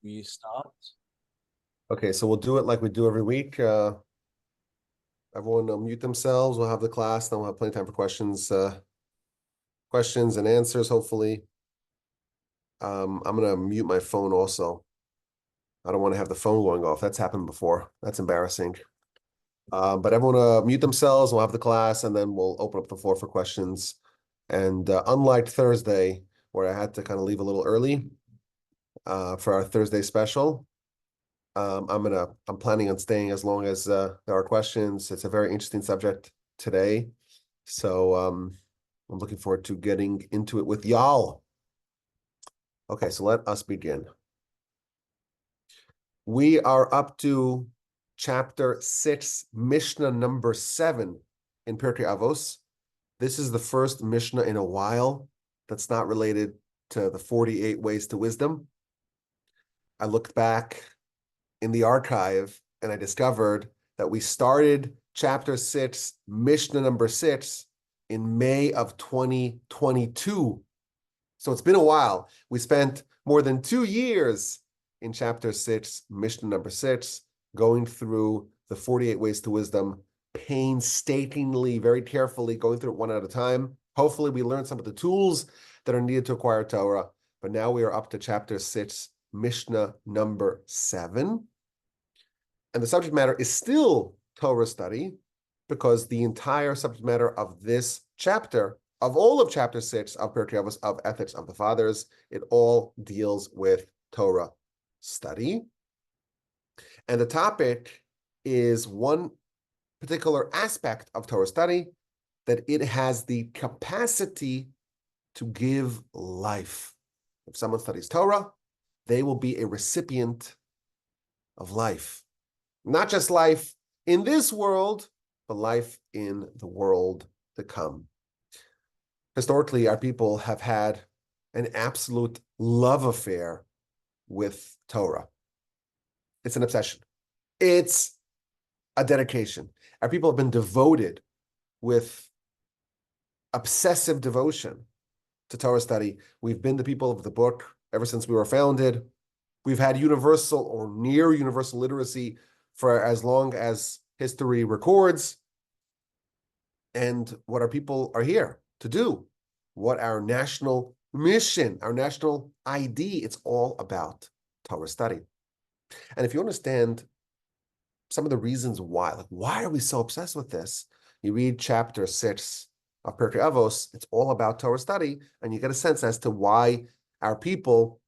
We start. Okay, so we'll do it like we do every week. Everyone mute themselves. We'll have the class, then we'll have plenty of time for questions and answers, hopefully. I'm gonna mute my phone also. I don't want to have the phone going off. That's happened before. That's embarrassing. But everyone mute themselves. We'll have the class, and then we'll open up the floor for questions. And unlike Thursday, where I had to kind of leave a little early for our Thursday special, I'm planning on staying as long as there are questions. It's a very interesting subject today. So I'm looking forward to getting into it with y'all. Okay, so let us begin. We are up to chapter 6, Mishnah number 7 in Pirkei Avos. This is the first Mishnah in a while that's not related to the 48 ways to wisdom. I looked back in the archive and I discovered that we started chapter 6, Mishnah number 6 in May of 2022. So it's been a while. We spent more than 2 years in chapter 6, Mishnah number 6, going through the 48 ways to wisdom, painstakingly, very carefully, going through it one at a time. Hopefully we learned some of the tools that are needed to acquire Torah. But now we are up to chapter 6, Mishnah number 7. And the subject matter is still Torah study, because the entire subject matter of this chapter, of all of chapter 6 of Pirkei Avos, of Ethics of the Fathers, it all deals with Torah study. And the topic is one particular aspect of Torah study, that it has the capacity to give life. If someone studies Torah, they will be a recipient of life. Not just life in this world, but life in the world to come. Historically, our people have had an absolute love affair with Torah. It's an obsession. It's a dedication. Our people have been devoted with obsessive devotion to Torah study. We've been the people of the book ever since we were founded. We've had universal or near universal literacy for as long as history records. And what our people are here to do, what our national mission, our national ID, it's all about Torah study. And if you understand some of the reasons why, like why are we so obsessed with this? You read chapter 6 of Pirkei Avos, it's all about Torah study, and you get a sense as to why our people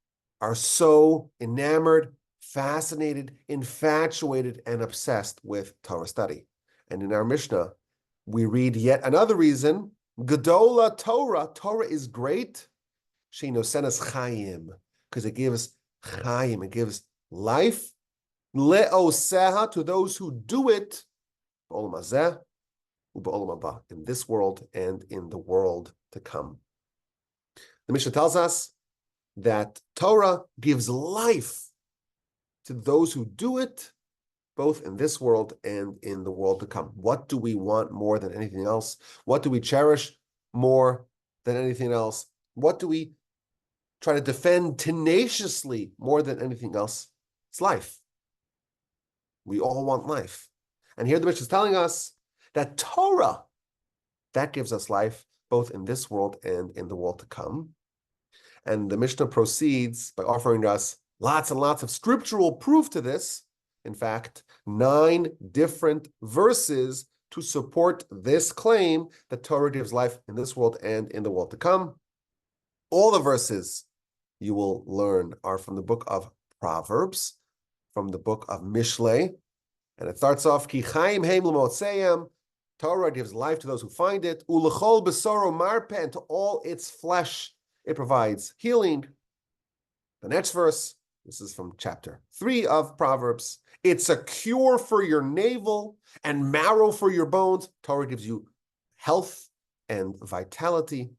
are so enamored, fascinated, infatuated, and obsessed with Torah study. And in our Mishnah, we read yet another reason, Gedola Torah, Torah is great, Sheinosenas Chayim, because it gives Chayim, it gives life, Le'oseha, to those who do it, B'olam hazeh, u'b'olam haba, in this world and in the world to come. The Mishnah tells us that Torah gives life to those who do it, both in this world and in the world to come. What do we want more than anything else? What do we cherish more than anything else? What do we try to defend tenaciously more than anything else? It's life. We all want life. And here the Mishnah is telling us that Torah, that gives us life, both in this world and in the world to come. And the Mishnah proceeds by offering us lots and lots of scriptural proof to this. In fact, 9 different verses to support this claim that Torah gives life in this world and in the world to come. All the verses you will learn are from the book of Proverbs, from the book of Mishlei, and it starts off, Ki chaim heim l'motzeim, Torah gives life to those who find it, u'lechol besoro marpeh, and to all its flesh it provides healing. The next verse, this is from chapter 3 of Proverbs, it's a cure for your navel and marrow for your bones. Torah gives you health and vitality.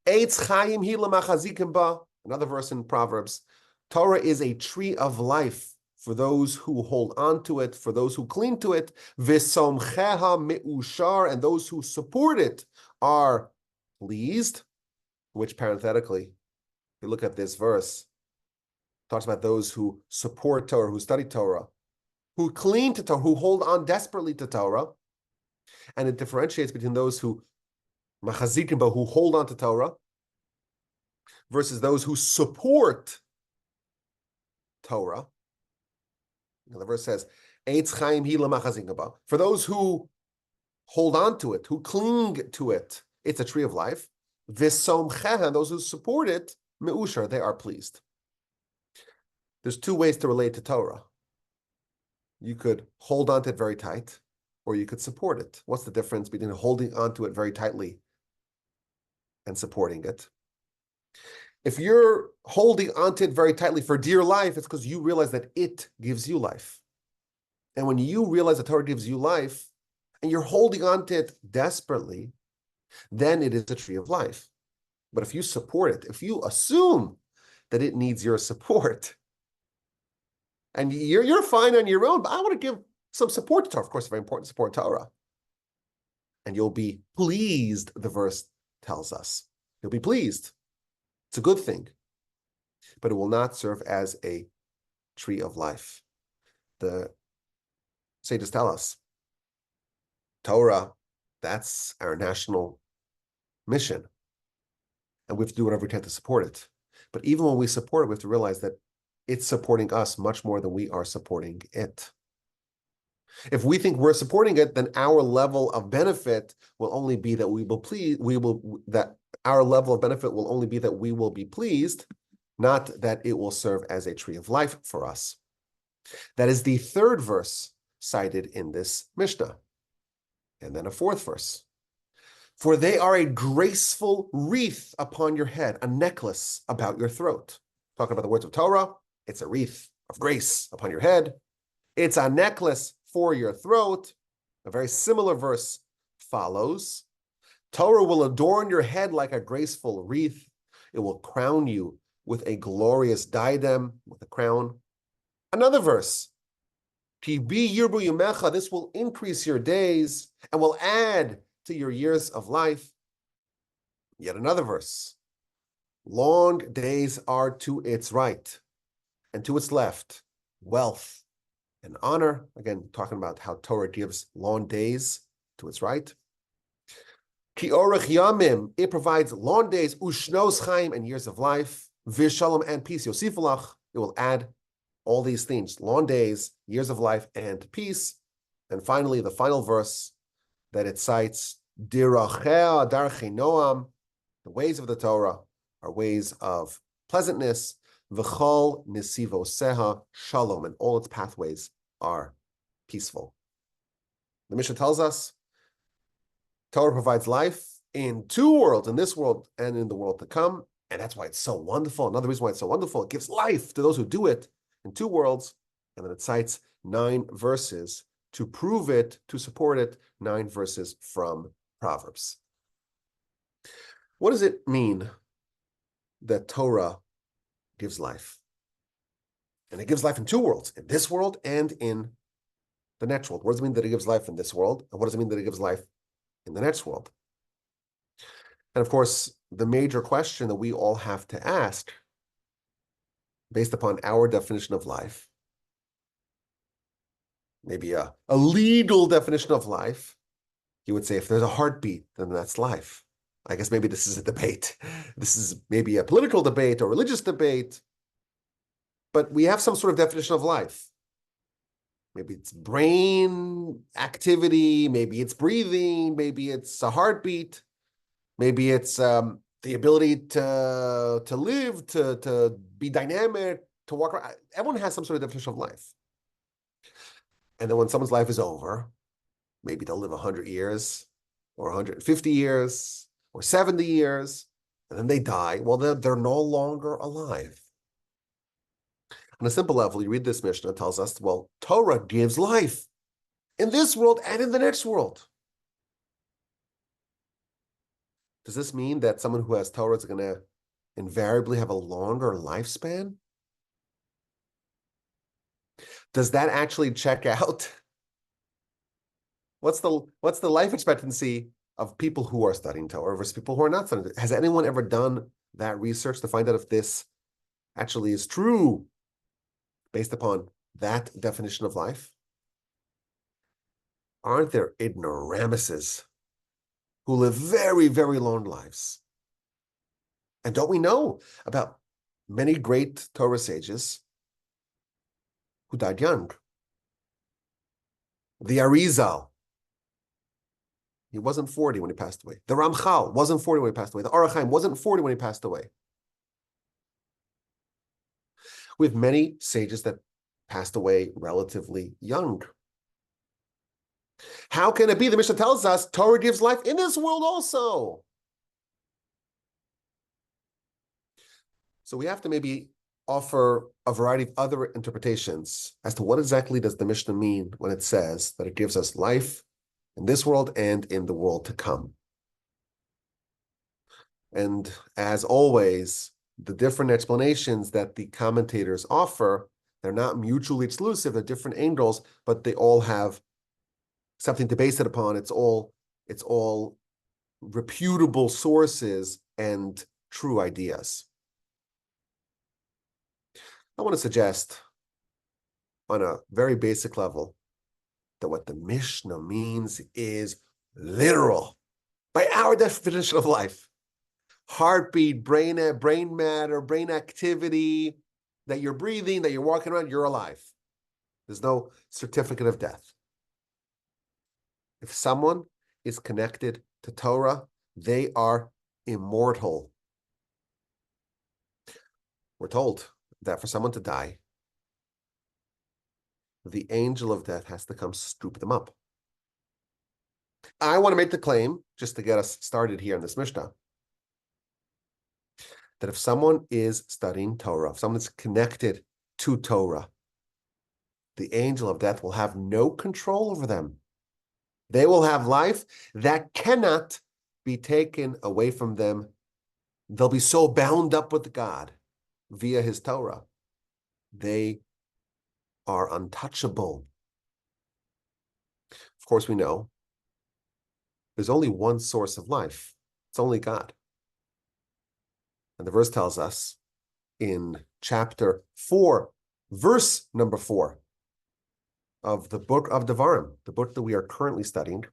Eitz chayim hi l'machazikim ba, another verse in Proverbs, Torah is a tree of life for those who hold on to it, for those who cling to it, v'somcheha me'ushar, and those who support it are pleased, which parenthetically, if you look at this verse, talks about those who support Torah, who study Torah, who cling to Torah, who hold on desperately to Torah. And it differentiates between those who machazikim, who hold on to Torah, versus those who support Torah. The verse says, Eitz chaim hi lemachazikim ba. For those who hold on to it, who cling to it, it's a tree of life. V'somcheha, those who support it, me'ushar, they are pleased. There's two ways to relate to Torah. You could hold on to it very tight, or you could support it. What's the difference between holding on to it very tightly and supporting it? If you're holding on to it very tightly for dear life, it's because you realize that it gives you life. And when you realize that Torah gives you life, and you're holding on to it desperately, then it is a tree of life. But if you support it, if you assume that it needs your support, and you're fine on your own, but I want to give some support to Torah. Of course, very important support to Torah. And you'll be pleased, the verse tells us. You'll be pleased. It's a good thing. But it will not serve as a tree of life. The sages tell us, Torah, that's our national mission. And we have to do whatever we can to support it. But even when we support it, we have to realize that it's supporting us much more than we are supporting it. If we think we're supporting it, then our level of benefit will only be that our level of benefit will only be that we will be pleased, not that it will serve as a tree of life for us. That is the third verse cited in this Mishnah. And then a fourth verse. For they are a graceful wreath upon your head, a necklace about your throat. Talking about the words of Torah, it's a wreath of grace upon your head. It's a necklace for your throat. A very similar verse follows. Torah will adorn your head like a graceful wreath. It will crown you with a glorious diadem, with a crown. Another verse. Ki bi yirbu yumecha, this will increase your days and will add to your years of life. Yet another verse. Long days are to its right and to its left, wealth and honor. Again, talking about how Torah gives long days to its right. Ki orech yamim, it provides long days, ushnos chaim, and years of life, vishalom, and peace. Yosifalach, it will add all these things, long days, years of life, and peace. And finally, the final verse that it cites, dirachea darchei noam, the ways of the Torah are ways of pleasantness, v'chol nesivoseha shalom, and all its pathways are peaceful. The Mishnah tells us Torah provides life in two worlds, in this world and in the world to come, and that's why it's so wonderful. Another reason why it's so wonderful, it gives life to those who do it in two worlds, and then it cites 9 verses to prove it, to support it, 9 verses from Proverbs. What does it mean that Torah gives life? And it gives life in two worlds, in this world and in the next world. What does it mean that it gives life in this world? And what does it mean that it gives life in the next world? And of course, the major question that we all have to ask, based upon our definition of life, maybe a legal definition of life, you would say if there's a heartbeat, then that's life. I guess maybe this is a debate. This is maybe a political debate or religious debate, but we have some sort of definition of life. Maybe it's brain activity, maybe it's breathing, maybe it's a heartbeat, maybe it's the ability to live, to be dynamic, to walk around. Everyone has some sort of definition of life. And then when someone's life is over, maybe they'll live 100 years or 150 years or 70 years, and then they die. Well, they're no longer alive. On a simple level, you read this Mishnah, it tells us, well, Torah gives life in this world and in the next world. Does this mean that someone who has Torah is going to invariably have a longer lifespan? Does that actually check out? What's the life expectancy of people who are studying Torah versus people who are not studying? Has anyone ever done that research to find out if this actually is true based upon that definition of life? Aren't there ignoramuses who live very, very long lives? And don't we know about many great Torah sages who died young? The Arizal, he wasn't 40 when he passed away. The Ramchal wasn't 40 when he passed away. The Orach Chaim wasn't 40 when he passed away. We have many sages that passed away relatively young. How can it be? The Mishnah tells us Torah gives life in this world also. So we have to maybe offer a variety of other interpretations as to what exactly does the Mishnah mean when it says that it gives us life in this world and in the world to come. And as always, the different explanations that the commentators offer, they're not mutually exclusive, they're different angles, but they all have something to base it upon. It's all reputable sources and true ideas. I want to suggest on a very basic level that what the Mishnah means is literal by our definition of life. Heartbeat, brain matter, brain activity, that you're breathing, that you're walking around, you're alive. There's no certificate of death. If someone is connected to Torah, they are immortal. We're told that for someone to die, the angel of death has to come scoop them up. I want to make the claim, just to get us started here in this Mishnah, that if someone is studying Torah, if someone is connected to Torah, the angel of death will have no control over them. They will have life that cannot be taken away from them. They'll be so bound up with God via his Torah. They are untouchable. Of course, we know there's only one source of life. It's only God. And the verse tells us in chapter 4, verse number 4 of the book of Devarim, the book that we are currently studying,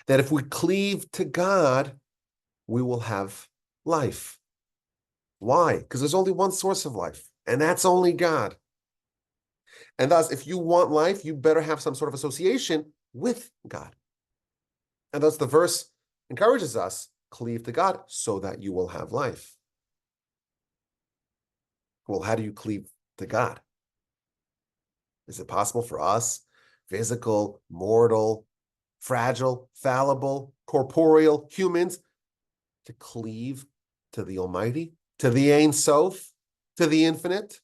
that if we cleave to God, we will have life. Why? Because there's only one source of life, and that's only God. And thus, if you want life, you better have some sort of association with God. And thus the verse encourages us, cleave to God so that you will have life. Well, how do you cleave to God? Is it possible for us, physical, mortal, fragile, fallible, corporeal humans, to cleave to the Almighty, to the Ein Sof, to the infinite?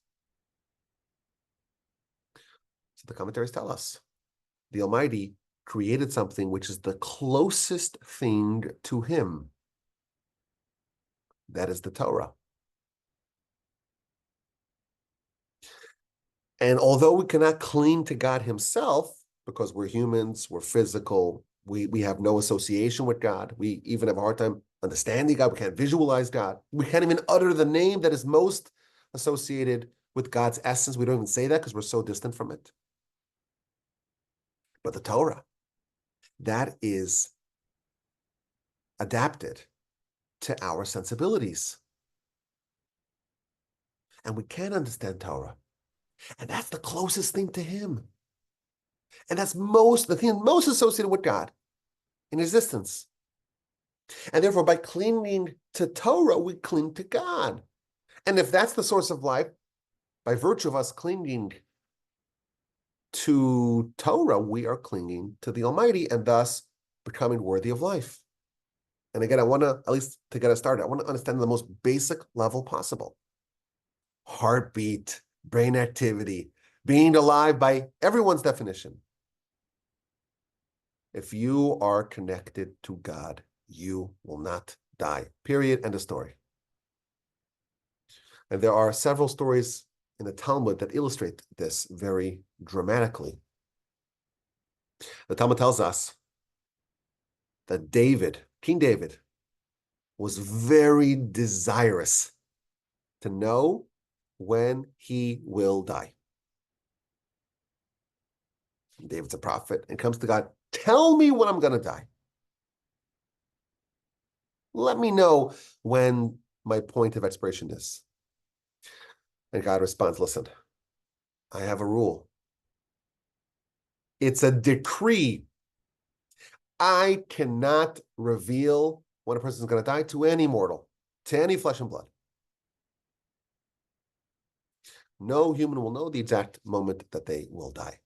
So the commentaries tell us the Almighty created something which is the closest thing to him. That is the Torah. And although we cannot cling to God himself, because we're humans, we're physical, we have no association with God, we even have a hard time understanding God, we can't visualize God, we can't even utter the name that is most associated with God's essence. We don't even say that because we're so distant from it. But the Torah, that is adapted to our sensibilities. And we can't understand Torah. And that's the closest thing to him. And that's the thing most associated with God in existence. And therefore, by clinging to Torah, we cling to God. And if that's the source of life, by virtue of us clinging to Torah, we are clinging to the Almighty and thus becoming worthy of life. And again, I want to, at least to get us started, I want to understand the most basic level possible. Heartbeat, brain activity, being alive by everyone's definition. If you are connected to God, you will not die. Period. End of story. And there are several stories in the Talmud that illustrate this very dramatically. The Talmud tells us that King David, was very desirous to know when he will die. David's a prophet and comes to God, tell me when I'm going to die. Let me know when my point of expiration is. And God responds, listen, I have a rule. It's a decree. I cannot reveal when a person is going to die to any mortal, to any flesh and blood. No human will know the exact moment that they will die.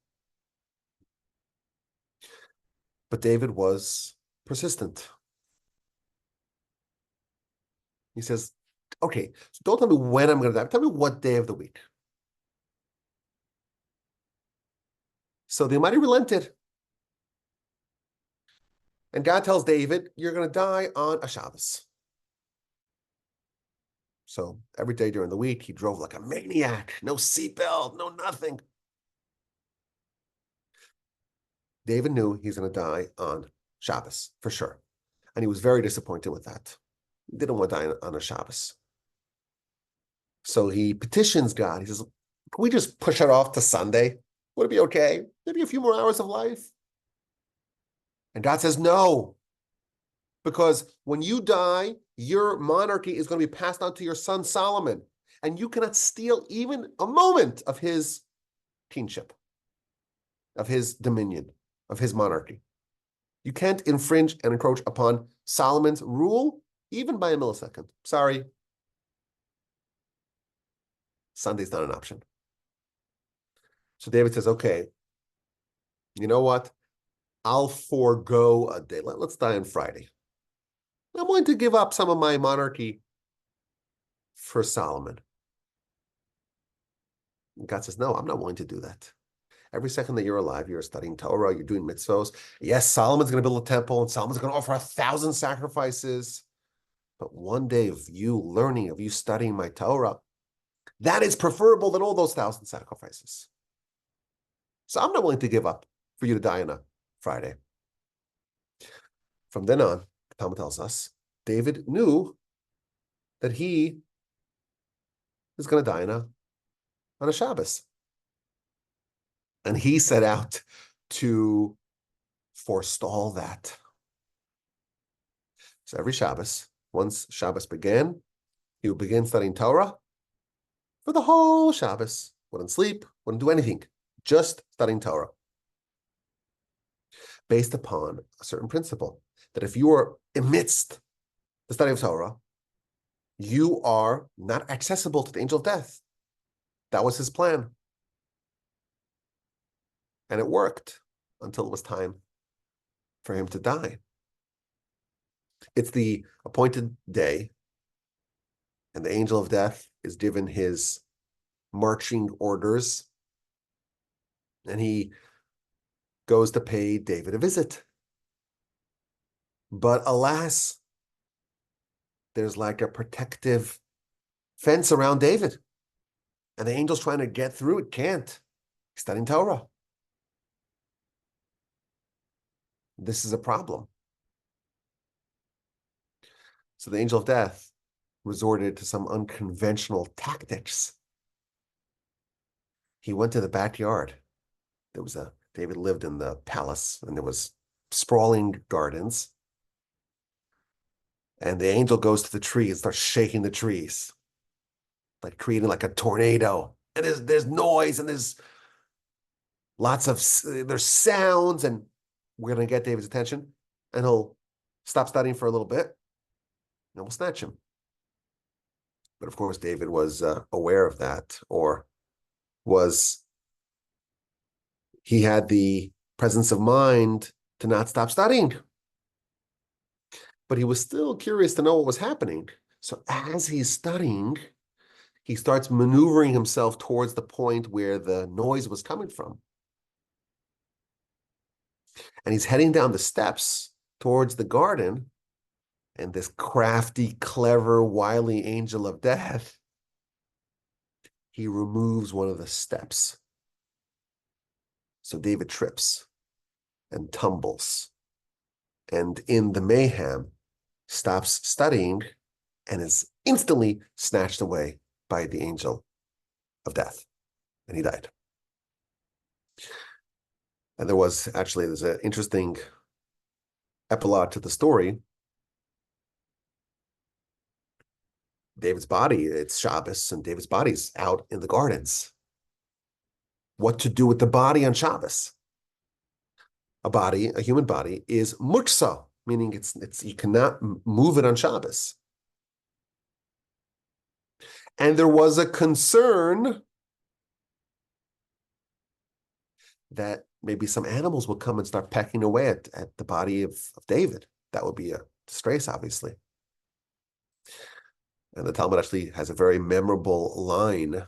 But David was persistent. He says, okay, so don't tell me when I'm going to die. Tell me what day of the week. So the Almighty relented. And God tells David, you're going to die on a Shabbos. So every day during the week, he drove like a maniac. No seatbelt, no nothing. David knew he's going to die on Shabbos, for sure. And he was very disappointed with that. He didn't want to die on a Shabbos. So he petitions God. He says, can we just push it off to Sunday? Would it be okay? Maybe a few more hours of life? And God says, no. Because when you die, your monarchy is going to be passed on to your son Solomon. And you cannot steal even a moment of his kingship, of his dominion, of his monarchy. You can't infringe and encroach upon Solomon's rule, even by a millisecond. Sorry. Sunday's not an option. So David says, okay, you know what? I'll forego a day. Let's die on Friday. I'm going to give up some of my monarchy for Solomon. And God says, no, I'm not willing to do that. Every second that you're alive, you're studying Torah, you're doing mitzvos. Yes, Solomon's going to build a temple, and Solomon's going to offer 1,000 sacrifices. But one day of you learning, of you studying my Torah, that is preferable than all those 1,000 sacrifices. So I'm not willing to give up for you to die on a Friday. From then on, the Talmud tells us, David knew that he is going to die on a Shabbos. And he set out to forestall that. So every Shabbos, once Shabbos began, he would begin studying Torah for the whole Shabbos. Wouldn't sleep, wouldn't do anything, just studying Torah. Based upon a certain principle, that if you are amidst the study of Torah, you are not accessible to the angel of death. That was his plan. And it worked until it was time for him to die. It's the appointed day, and the angel of death is given his marching orders, and he goes to pay David a visit. But alas, there's like a protective fence around David, and the angel's trying to get through it, can't. He's studying Torah. This is a problem. So the angel of death resorted to some unconventional tactics. He went to the backyard. David lived in the palace, and there was sprawling gardens. And the angel goes to the tree and starts shaking the trees, like creating like a tornado. And there's noise, and there's sounds, and we're going to get David's attention, and he'll stop studying for a little bit, and we'll snatch him. But of course, David was aware of that, or he had the presence of mind to not stop studying. But he was still curious to know what was happening. So as he's studying, he starts maneuvering himself towards the point where the noise was coming from. And he's heading down the steps towards the garden, and this crafty, clever, wily angel of death, he removes one of the steps. So David trips and tumbles, and in the mayhem, stops studying and is instantly snatched away by the angel of death, and he died. And there's an interesting epilogue to the story. David's body, it's Shabbos, and David's body's out in the gardens. What to do with the body on Shabbos? A human body, is muksa, meaning it's you cannot move it on Shabbos. And there was a concern that maybe some animals would come and start pecking away at the body of David. That would be a disgrace, obviously. And the Talmud actually has a very memorable line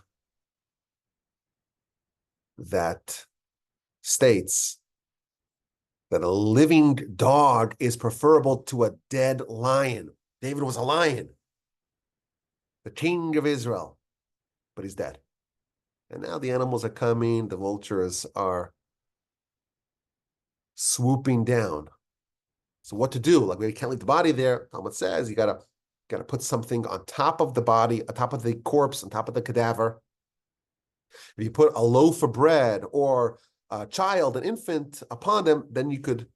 that states that a living dog is preferable to a dead lion. David was a lion, the king of Israel, but he's dead. And now the animals are coming, the vultures are swooping down. So what to do? Like, we can't leave the body there. Talmud says you gotta put something on top of the body, on top of the corpse, on top of the cadaver. If you put a loaf of bread or a child, an infant, upon them, then you could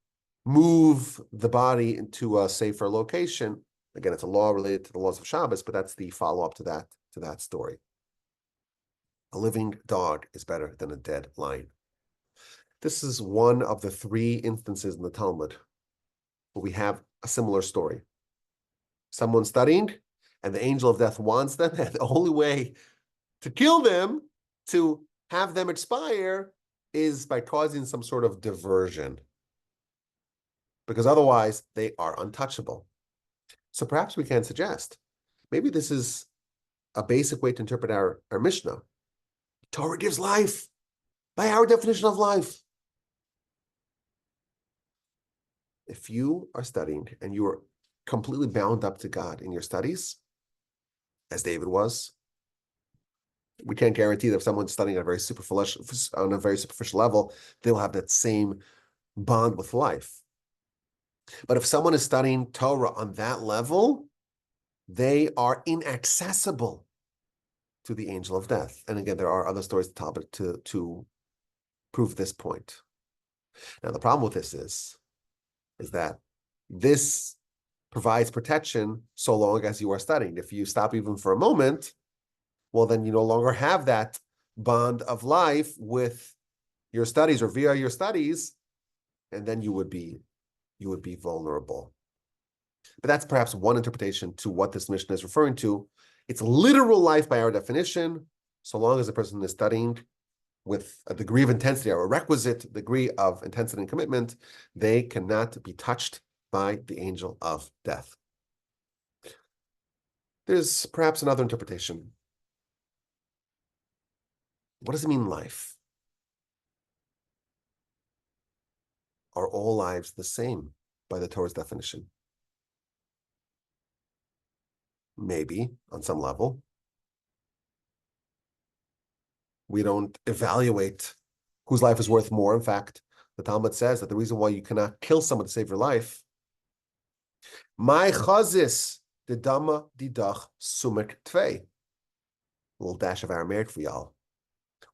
move the body into a safer location. Again, it's a law related to the laws of Shabbos, but that's the follow-up to that story. A living dog is better than a dead lion. This is one of the 3 instances in the Talmud where we have a similar story. Someone studying, and the angel of death wants them, and the only way to kill them, to have them expire, is by causing some sort of diversion, because otherwise they are untouchable. So perhaps we can suggest, maybe this is a basic way to interpret our Mishnah. Torah gives life by our definition of life. If you are studying and you are completely bound up to God in your studies, as David was, we can't guarantee that if someone's studying on a very superficial level, they'll have that same bond with life. But if someone is studying Torah on that level, they are inaccessible to the angel of death. And again, there are other stories to prove this point. Now, the problem with this is that this provides protection so long as you are studying. If you stop even for a moment, well, then you no longer have that bond of life with your studies or via your studies, and then you would be vulnerable. But that's perhaps one interpretation to what this Mishnah is referring to. It's literal life by our definition, so long as the person is studying with a degree of intensity or a requisite degree of intensity and commitment, they cannot be touched by the angel of death. There's perhaps another interpretation. What does it mean, life? Are all lives the same by the Torah's definition? Maybe, on some level. We don't evaluate whose life is worth more. In fact, the Talmud says that the reason why you cannot kill someone to save your life, my chazis the dama didach sumek tvei. A little dash of Aramaic for y'all.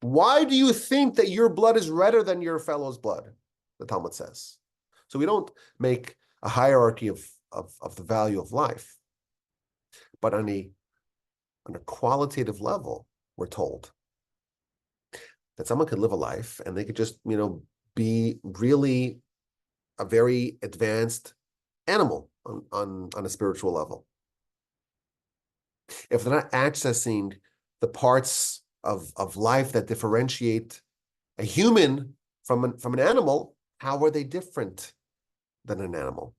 Why do you think that your blood is redder than your fellow's blood? The Talmud says. So we don't make a hierarchy of the value of life. But on a qualitative level, we're told that someone could live a life and they could just, be really a very advanced animal on a spiritual level. If they're not accessing the parts of life that differentiate a human from an animal, how are they different than an animal?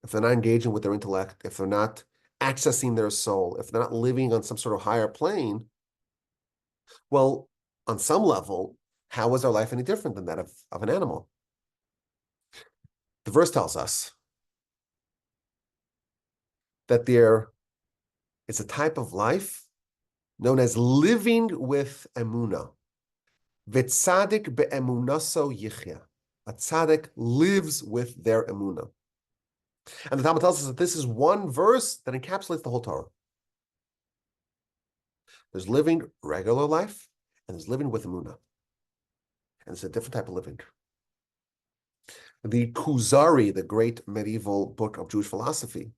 If they're not engaging with their intellect, if they're not accessing their soul, if they're not living on some sort of higher plane, well, on some level, how is our life any different than that of an animal? The verse tells us that there is a type of life known as living with emunah. V'tzadik be'emunaso yichya. A tzaddik lives with their emunah. And the Talmud tells us that this is one verse that encapsulates the whole Torah. There's living regular life, and there's living with Emunah. And it's a different type of living. The Kuzari, the great medieval book of Jewish philosophy,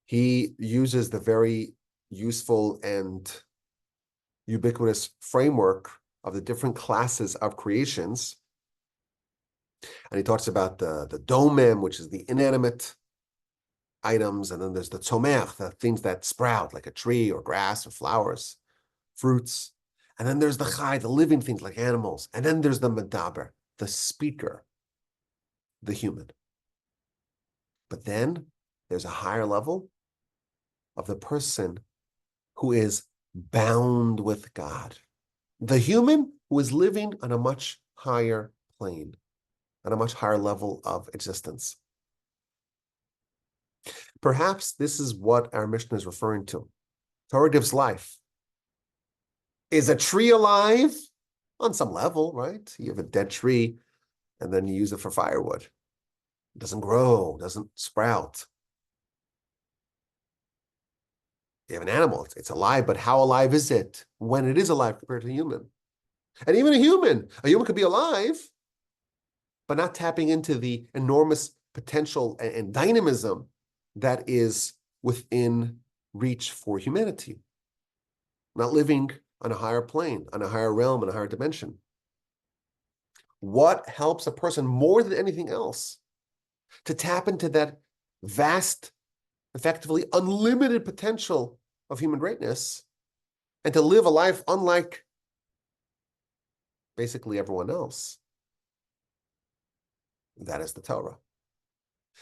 he uses the very useful and ubiquitous framework of the different classes of creations. And he talks about the domem, which is the inanimate items, and then there's the tzomech, the things that sprout, like a tree or grass or flowers, fruits. And then there's the chai, the living things like animals. And then there's the medaber, the speaker, the human. But then there's a higher level of the person who is bound with God. The human who is living on a much higher plane, on a much higher level of existence. Perhaps this is what our Mishnah is referring to. Torah gives life. Is a tree alive? On some level, right? You have a dead tree, and then you use it for firewood. It doesn't grow, doesn't sprout. You have an animal, it's alive, but how alive is it when it is alive compared to a human? And even a human could be alive, but not tapping into the enormous potential and dynamism that is within reach for humanity. Not living on a higher plane, on a higher realm, in a higher dimension. What helps a person more than anything else to tap into that vast, effectively unlimited potential of human greatness and to live a life unlike basically everyone else? That is the Torah.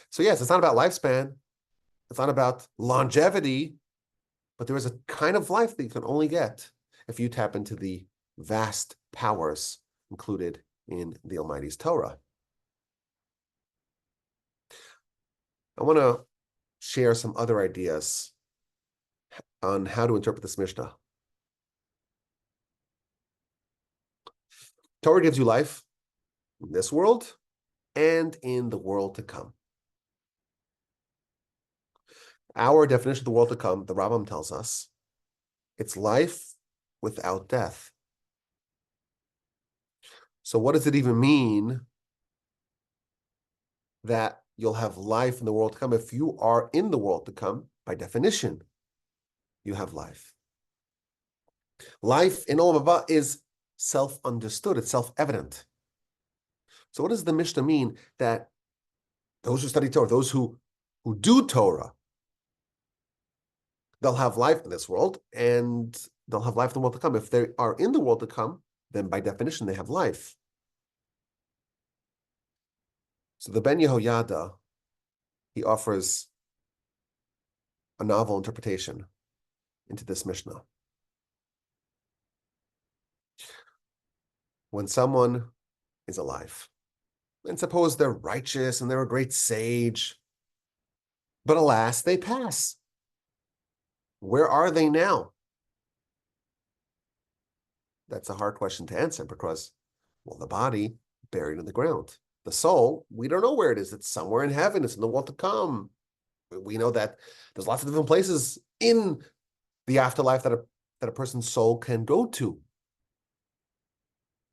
So yes, it's not about lifespan. It's not about longevity, but there is a kind of life that you can only get if you tap into the vast powers included in the Almighty's Torah. I want to share some other ideas on how to interpret this Mishnah. Torah gives you life in this world and in the world to come. Our definition of the world to come, the Rambam tells us, it's life without death. So what does it even mean that you'll have life in the world to come? If you are in the world to come, by definition, you have life. Life in Olam Haba is self-understood, it's self-evident. So what does the Mishnah mean that those who study Torah, those who do Torah, they'll have life in this world and they'll have life in the world to come. If they are in the world to come, then by definition, they have life. So the Ben Yehoyada, he offers a novel interpretation into this Mishnah. When someone is alive, and suppose they're righteous and they're a great sage, but alas, they pass. Where are they now? That's a hard question to answer because, well, the body buried in the ground. The soul, we don't know where it is. It's somewhere in heaven. It's in the world to come. We know that there's lots of different places in the afterlife that a person's soul can go to.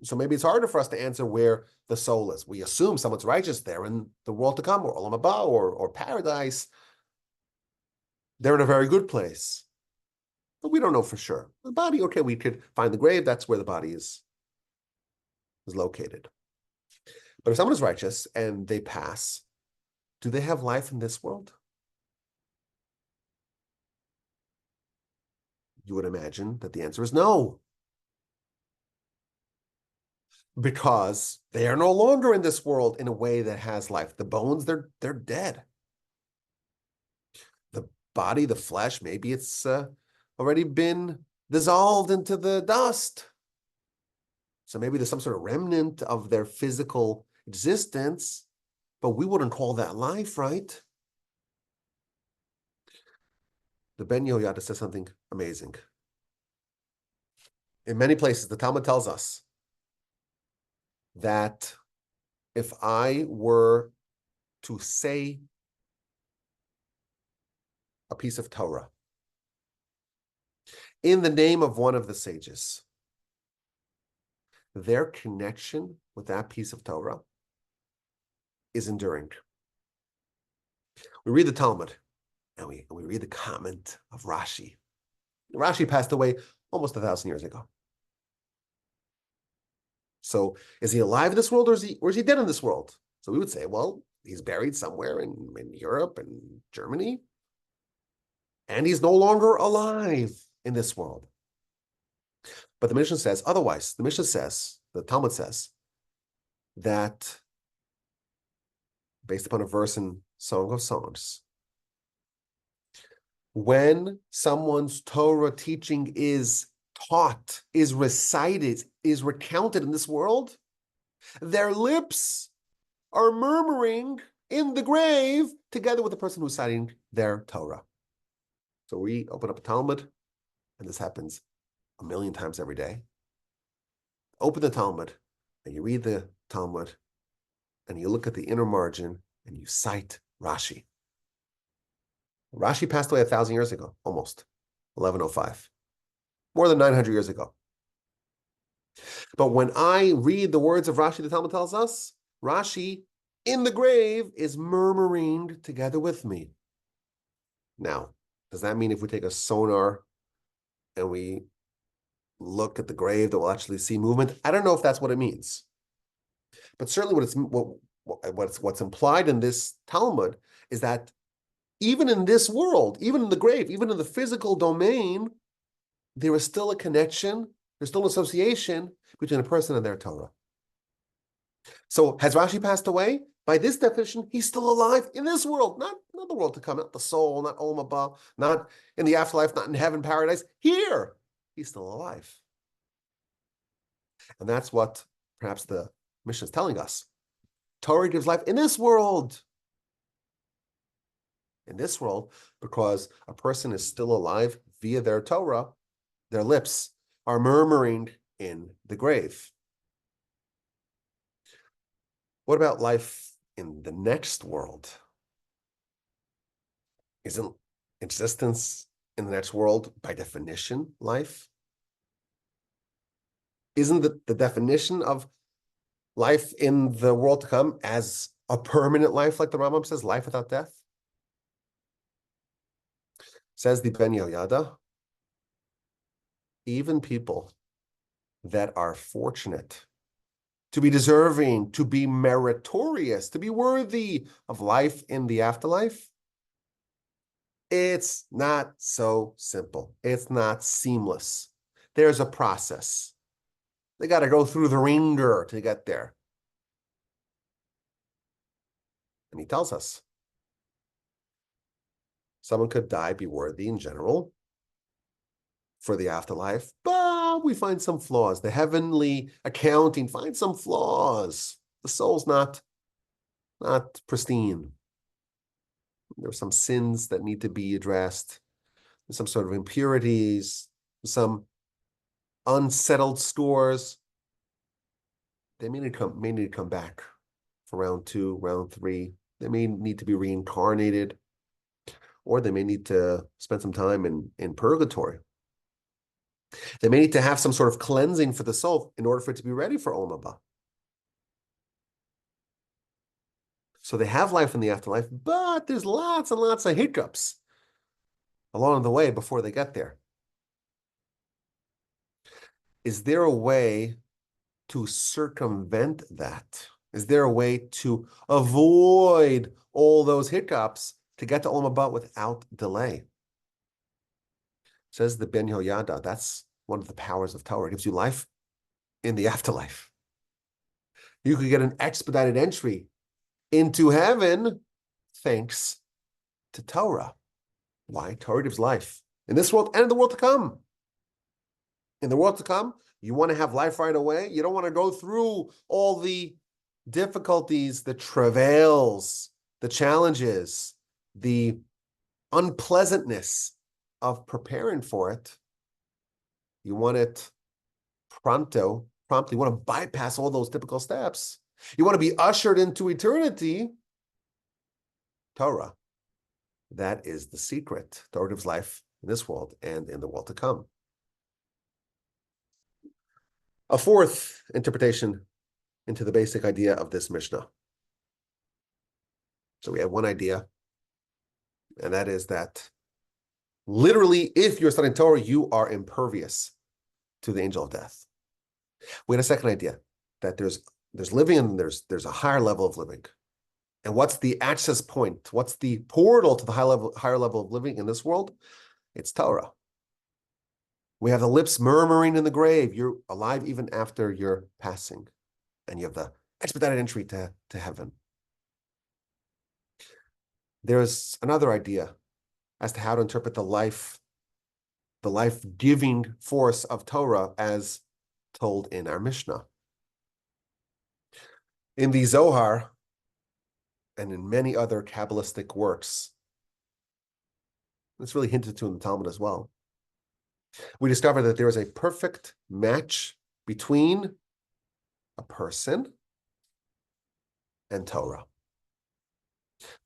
So maybe it's harder for us to answer where the soul is. We assume someone's righteous there in the world to come, or Olam Haba, or paradise. They're in a very good place. But we don't know for sure. The body, okay, we could find the grave. That's where the body is located. But if someone is righteous and they pass, do they have life in this world? You would imagine that the answer is no. Because they are no longer in this world in a way that has life. The bones, they're dead. The body, the flesh, maybe it's already been dissolved into the dust. So maybe there's some sort of remnant of their physical existence, but we wouldn't call that life, right? The Ben Yehoyada says something amazing. In many places, the Talmud tells us that if I were to say a piece of Torah, in the name of one of the sages. Their connection with that piece of Torah is enduring. We read the Talmud, and we read the comment of Rashi. Rashi passed away almost 1,000 years ago. So is he alive in this world, or is he dead in this world? So we would say, well, he's buried somewhere in Europe and Germany, and he's no longer alive in this world. But the Mishnah says otherwise. The Mishnah says, the Talmud says, that based upon a verse in Song of Songs, when someone's Torah teaching is taught, is recited, is recounted in this world, their lips are murmuring in the grave together with the person who's citing their Torah. So we open up a Talmud, and this happens 1,000,000 times every day. Open the Talmud, and you read the Talmud, and you look at the inner margin, and you cite Rashi. Rashi passed away 1,000 years ago, almost, 1105, more than 900 years ago. But when I read the words of Rashi, the Talmud tells us, Rashi in the grave is murmuring together with me. Now, does that mean if we take a sonar and we look at the grave that we'll actually see movement? I don't know if that's what it means. But certainly what's implied in this Talmud is that even in this world, even in the grave, even in the physical domain, there is still a connection, there's still an association between a person and their Torah. So has Rashi passed away? By this definition, he's still alive in this world, not the world to come, not the soul, not Olam Haba, not in the afterlife, not in heaven, paradise. Here, he's still alive. And that's what perhaps the Mishnah is telling us. Torah gives life in this world. In this world, because a person is still alive via their Torah, their lips are murmuring in the grave. What about life in the next world? Isn't existence in the next world, by definition, life? Isn't the definition of life in the world to come as a permanent life, like the Rambam says, life without death? Says the Ben Yehoyada, even people that are fortunate, to be deserving, to be meritorious, to be worthy of life in the afterlife, it's not so simple. It's not seamless. There's a process. They got to go through the ringer to get there. And he tells us, someone could die, be worthy in general for the afterlife, but we find some flaws. The heavenly accounting finds some flaws. The soul's not pristine. There are some sins that need to be addressed. There's some sort of impurities, some unsettled scores. They may need to come back for round 2, round 3. They may need to be reincarnated, or they may need to spend some time in purgatory. They may need to have some sort of cleansing for the soul in order for it to be ready for Olam Haba. So they have life in the afterlife, but there's lots and lots of hiccups along the way before they get there. Is there a way to circumvent that? Is there a way to avoid all those hiccups to get to Olam Haba without delay? Says the Ben Yehoyada, that's one of the powers of Torah. It gives you life in the afterlife. You could get an expedited entry into heaven thanks to Torah. Why? Torah gives life in this world and in the world to come. In the world to come, you want to have life right away. You don't want to go through all the difficulties, the travails, the challenges, the unpleasantness of preparing for it. You want it promptly. You want to bypass all those typical steps. You want to be ushered into eternity. Torah. That is the secret. Torah gives life in this world and in the world to come. A fourth interpretation into the basic idea of this Mishnah. So we have one idea, and that is that literally, if you're studying Torah, you are impervious to the angel of death. We had a second idea, that there's living and there's a higher level of living. And what's the access point? What's the portal to the higher level of living in this world? It's Torah. We have the lips murmuring in the grave. You're alive even after your passing. And you have the expedited entry to heaven. There's another idea as to how to interpret the life-giving force of Torah as told in our Mishnah. In the Zohar and in many other Kabbalistic works, it's really hinted to in the Talmud as well, we discover that there is a perfect match between a person and Torah.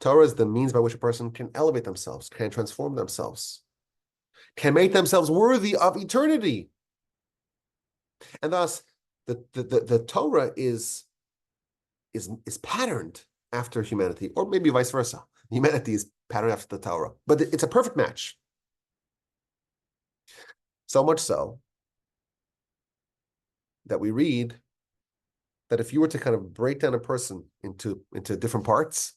Torah is the means by which a person can elevate themselves, can transform themselves, can make themselves worthy of eternity. And thus, the Torah is patterned after humanity, or maybe vice versa. Humanity is patterned after the Torah, but it's a perfect match. So much so that we read that if you were to kind of break down a person into different parts,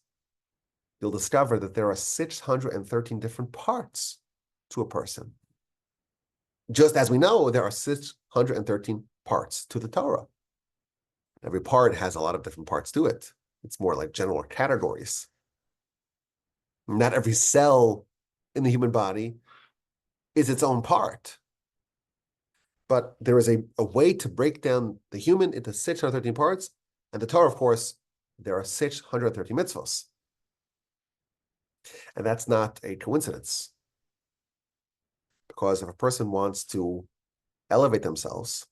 you'll discover that there are 613 different parts to a person. Just as we know, there are 613 parts to the Torah. Every part has a lot of different parts to it. It's more like general categories. Not every cell in the human body is its own part. But there is a way to break down the human into 613 parts. And the Torah, of course, there are 613 mitzvos. And that's not a coincidence. Because if a person wants to elevate themselves,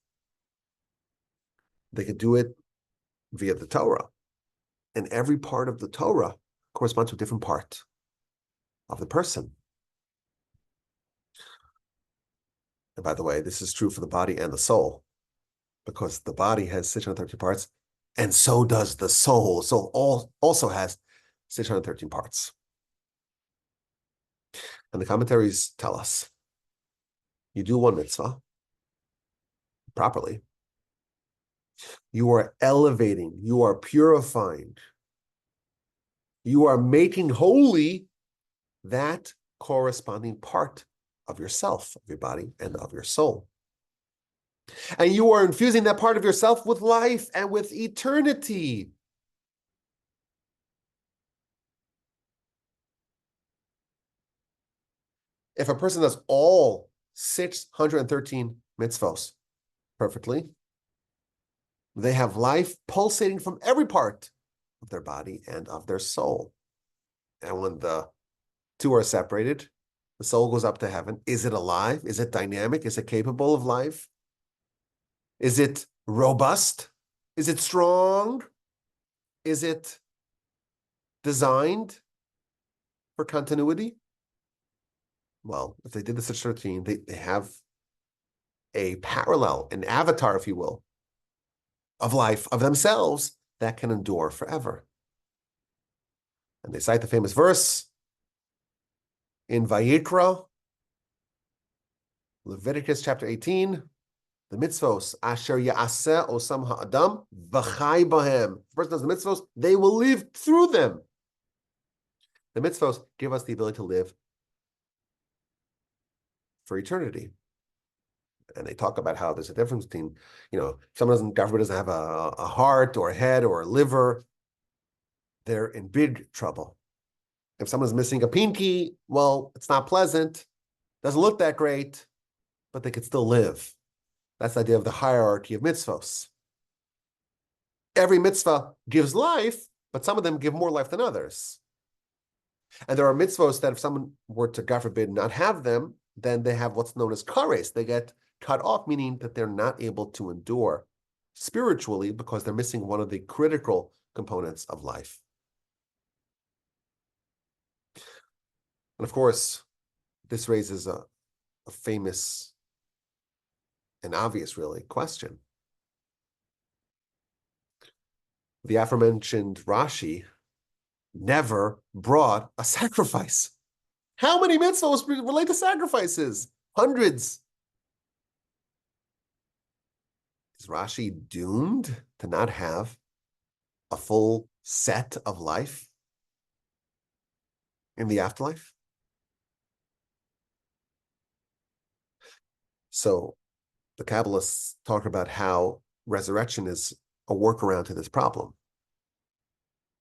they could do it via the Torah. And every part of the Torah corresponds to a different part of the person. And by the way, this is true for the body and the soul, because the body has 613 parts, and so does the soul. Soul also has 613 parts. And the commentaries tell us, you do one mitzvah properly, you are elevating, you are purifying, you are making holy that corresponding part of yourself, of your body, and of your soul. And you are infusing that part of yourself with life and with eternity. If a person does all 613 mitzvos perfectly, they have life pulsating from every part of their body and of their soul. And when the two are separated, the soul goes up to heaven. Is it alive? Is it dynamic? Is it capable of life? Is it robust? Is it strong? Is it designed for continuity? Well, if they did the 613, they have a parallel, an avatar, if you will, of life, of themselves, that can endure forever. And they cite the famous verse in Vayikra, Leviticus chapter 18, the mitzvos, asher ya'aseh osam ha'adam v'chai bahem. The person does the mitzvos, they will live through them. The mitzvos give us the ability to live for eternity. And they talk about how there's a difference between, if someone government doesn't have a heart or a head or a liver, they're in big trouble. If someone's missing a pinky, well, it's not pleasant, doesn't look that great, but they could still live. That's the idea of the hierarchy of mitzvos. Every mitzvah gives life, but some of them give more life than others. And there are mitzvos that if someone were to, God forbid, not have them, then they have what's known as kares. They get cut off, meaning that they're not able to endure spiritually because they're missing one of the critical components of life. And of course, this raises a famous and obvious, really, question. the aforementioned Rashi never brought a sacrifice. How many mitzvahs relate to sacrifices? Hundreds. Is Rashi doomed to not have a full set of life in the afterlife? So the Kabbalists talk about how resurrection is a workaround to this problem.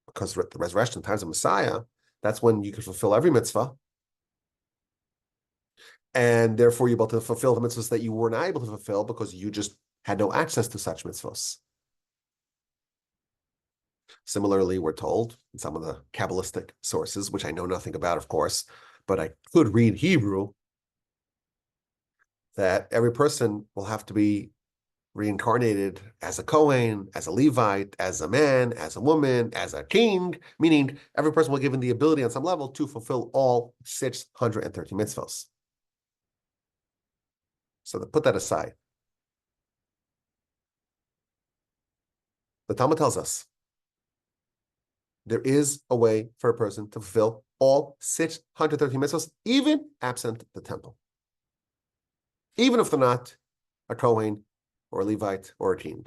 Because the resurrection, times of Messiah, that's when you can fulfill every mitzvah. And therefore, you're able to fulfill the mitzvahs that you were not able to fulfill because you just had no access to such mitzvahs. Similarly, we're told in some of the Kabbalistic sources, which I know nothing about, of course, but I could read Hebrew, that every person will have to be reincarnated as a Kohen, as a Levite, as a man, as a woman, as a king, meaning every person will be given the ability on some level to fulfill all 630 mitzvahs. So to put that aside, the Talmud tells us there is a way for a person to fulfill all 630 mitzvahs, even absent the temple. Even if they're not a Kohen or a Levite or a king.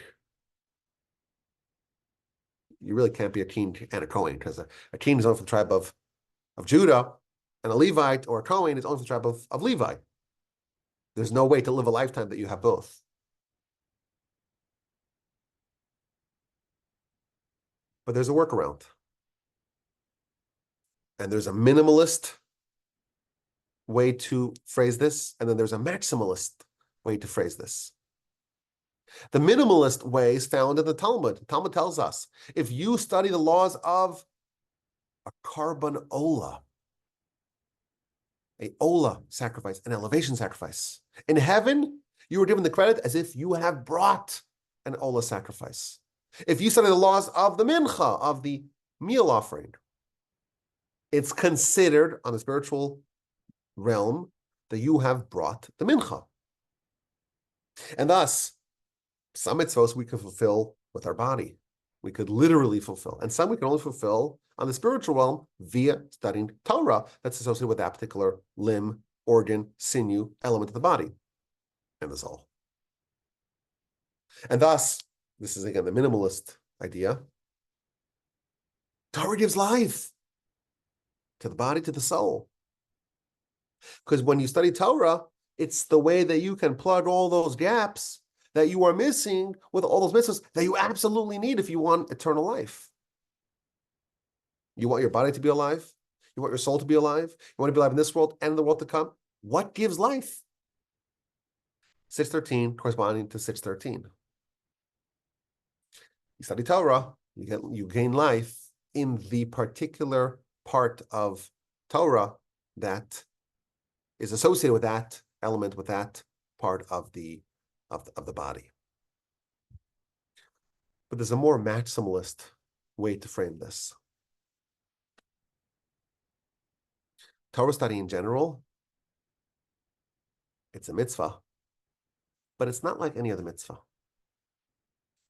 You really can't be a king and a Kohen, because a king is only from the tribe of Judah, and a Levite or a Kohen is only from the tribe of Levi. There's no way to live a lifetime that you have both. But there's a workaround. And there's a minimalist way to phrase this, and then there's a maximalist way to phrase this. The minimalist way is found in the Talmud. The Talmud tells us, if you study the laws of a carbon ola, a ola sacrifice, an elevation sacrifice, in heaven, you are given the credit as if you have brought an ola sacrifice. If you study the laws of the mincha, of the meal offering, it's considered on the spiritual realm that you have brought the mincha. And thus, some mitzvahs we could fulfill with our body. We could literally fulfill. And some we can only fulfill on the spiritual realm via studying Torah that's associated with that particular limb, organ, sinew, element of the body, and the soul. And thus, this is again the minimalist idea. Torah gives life to the body, to the soul. Because when you study Torah, it's the way that you can plug all those gaps that you are missing with all those mitzvahs that you absolutely need if you want eternal life. You want your body to be alive. You want your soul to be alive. You want to be alive in this world and in the world to come. What gives life? 613 corresponding to 613. You study Torah, you gain life in the particular part of Torah that is associated with that element, with that part of the body. But there's a more maximalist way to frame this. Torah study in general, it's a mitzvah, but it's not like any other mitzvah.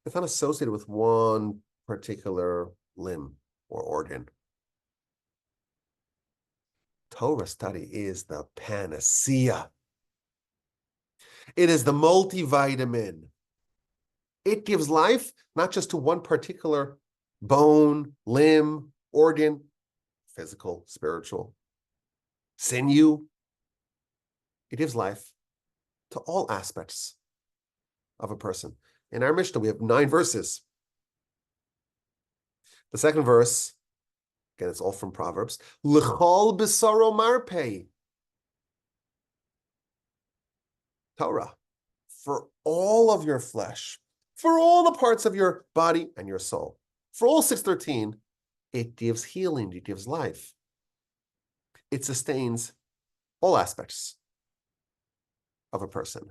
It's not associated with one particular limb or organ. Torah study is the panacea. It is the multivitamin. It gives life not just to one particular bone, limb, organ, physical, spiritual, sinew. It gives life to all aspects of a person. In our Mishnah, we have 9 verses. The second verse, again, it's all from Proverbs. L'chol b'saro marpei. Torah, for all of your flesh, for all the parts of your body and your soul. For all 613, it gives healing, it gives life. It sustains all aspects of a person.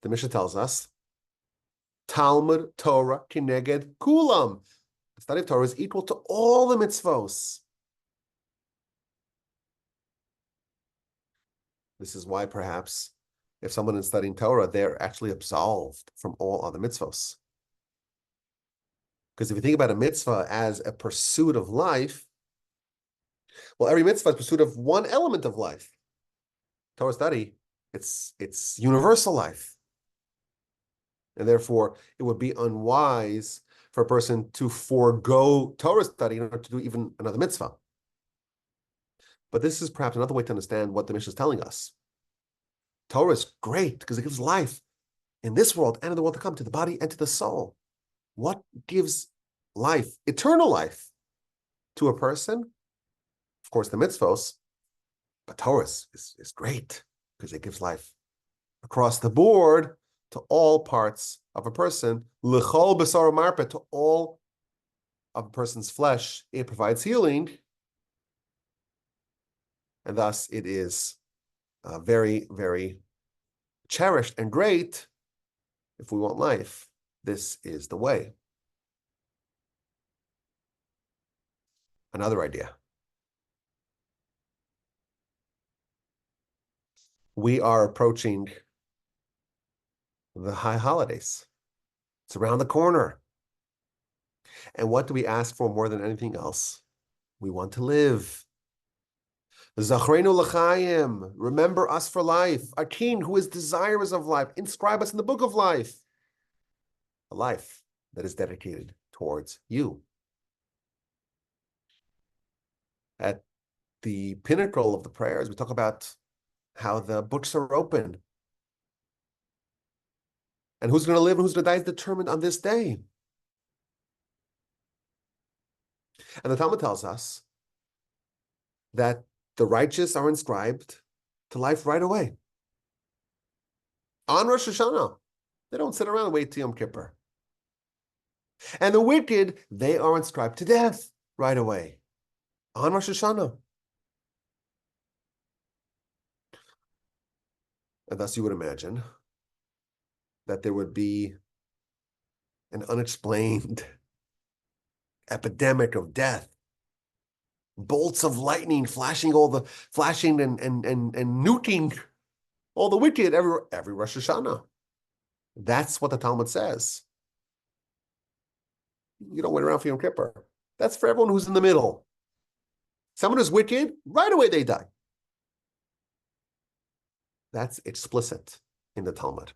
The Mishnah tells us, Talmud Torah kineged kulam. The study of Torah is equal to all the mitzvos. This is why perhaps if someone is studying Torah, they're actually absolved from all other mitzvos. Because if you think about a mitzvah as a pursuit of life, well, every mitzvah is pursuit of one element of life. Torah study, it's universal life. And therefore, it would be unwise for a person to forego Torah study in order to do even another mitzvah. But this is perhaps another way to understand what the Mishnah is telling us. Torah is great because it gives life in this world and in the world to come, to the body and to the soul. What gives life, eternal life, to a person? Of course, the mitzvos, but Torah is great because it gives life across the board to all parts of a person. L'chol b'sar marpeh, to all of a person's flesh, it provides healing. And thus it is very, very cherished and great. If we want life, this is the way. Another idea. We are approaching the high holidays. It's around the corner. And what do we ask for more than anything else? We want to live. Zachrenu l'chaim, remember us for life. Our King, who is desirous of life, inscribe us in the book of life. A life that is dedicated towards you. At the pinnacle of the prayers, we talk about how the books are open. And who's going to live and who's going to die is determined on this day. And the Talmud tells us that the righteous are inscribed to life right away. On Rosh Hashanah. They don't sit around and wait till Yom Kippur. And the wicked, they are inscribed to death right away. On Rosh Hashanah. And thus you would imagine that there would be an unexplained epidemic of death. Bolts of lightning flashing and nuking all the wicked every Rosh Hashanah. That's what the Talmud says. You don't wait around for Yom Kippur. That's for everyone who's in the middle. Someone who's wicked, right away they die. That's explicit in the Talmud.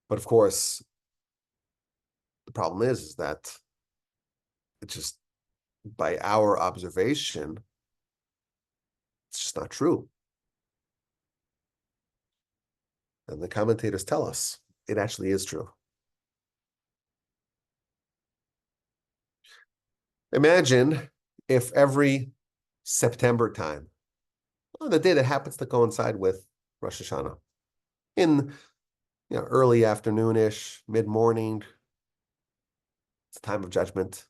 But of course, the problem is that it's just by our observation, it's just not true. And the commentators tell us it actually is true. Imagine if every September time, on the day that happens to coincide with Rosh Hashanah, in early afternoonish, mid-morning, it's time of judgment.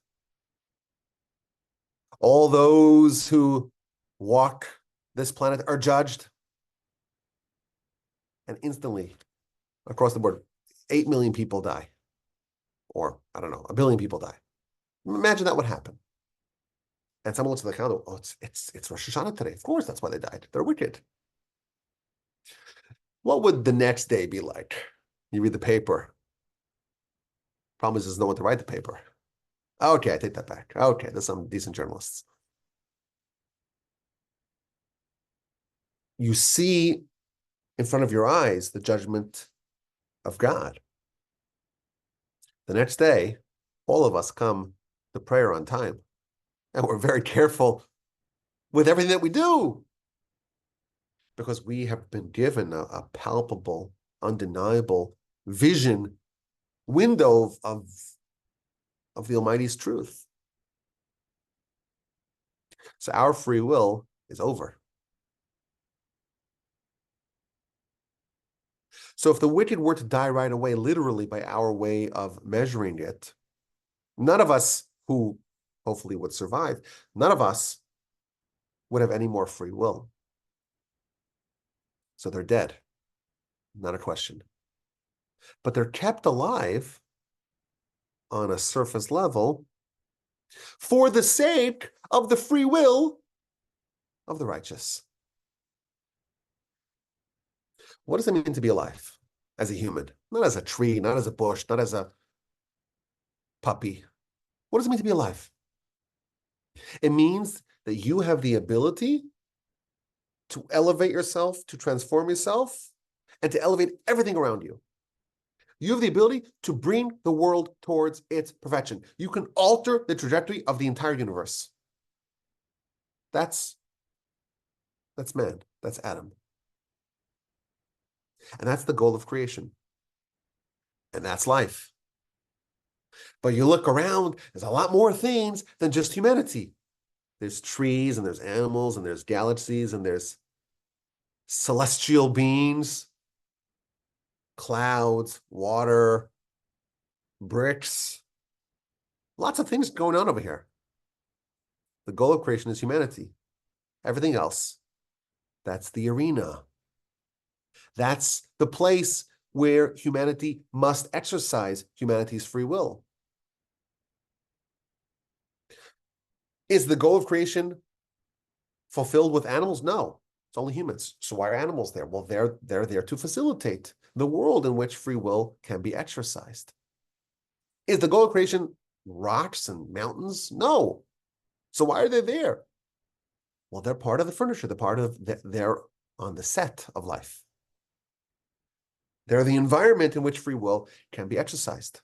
All those who walk this planet are judged. And instantly, across the board, 8 million people die. Or, I don't know, 1 billion people die. Imagine that would happen. And someone looks at the calendar, oh, it's Rosh Hashanah today. Of course, that's why they died. They're wicked. What would the next day be like? You read the paper. Problem is, there's no one to write the paper. Okay, I take that back. Okay, there's some decent journalists. You see in front of your eyes the judgment of God. The next day, all of us come to prayer on time. And we're very careful with everything that we do. Because we have been given a palpable, undeniable vision, window of the Almighty's truth. So our free will is over. So if the wicked were to die right away, literally by our way of measuring it, none of us who hopefully would survive, none of us would have any more free will. So they're dead, not a question. But they're kept alive on a surface level for the sake of the free will of the righteous. What does it mean to be alive as a human? Not as a tree, not as a bush, not as a puppy. What does it mean to be alive? It means that you have the ability to elevate yourself, to transform yourself, and to elevate everything around you. You have the ability to bring the world towards its perfection. You can alter the trajectory of the entire universe. That's man. That's Adam. And that's the goal of creation. And that's life. But you look around, there's a lot more things than just humanity. There's trees, and there's animals, and there's galaxies, and there's celestial beings, clouds, water, bricks. Lots of things going on over here. The goal of creation is humanity. Everything else, that's the arena. That's the place where humanity must exercise humanity's free will. Is the goal of creation fulfilled with animals? No, it's only humans. So why are animals there? Well, they're there to facilitate the world in which free will can be exercised. Is the goal of creation rocks and mountains? No. So why are they there? Well, they're part of the furniture. They're on the set of life. They're the environment in which free will can be exercised.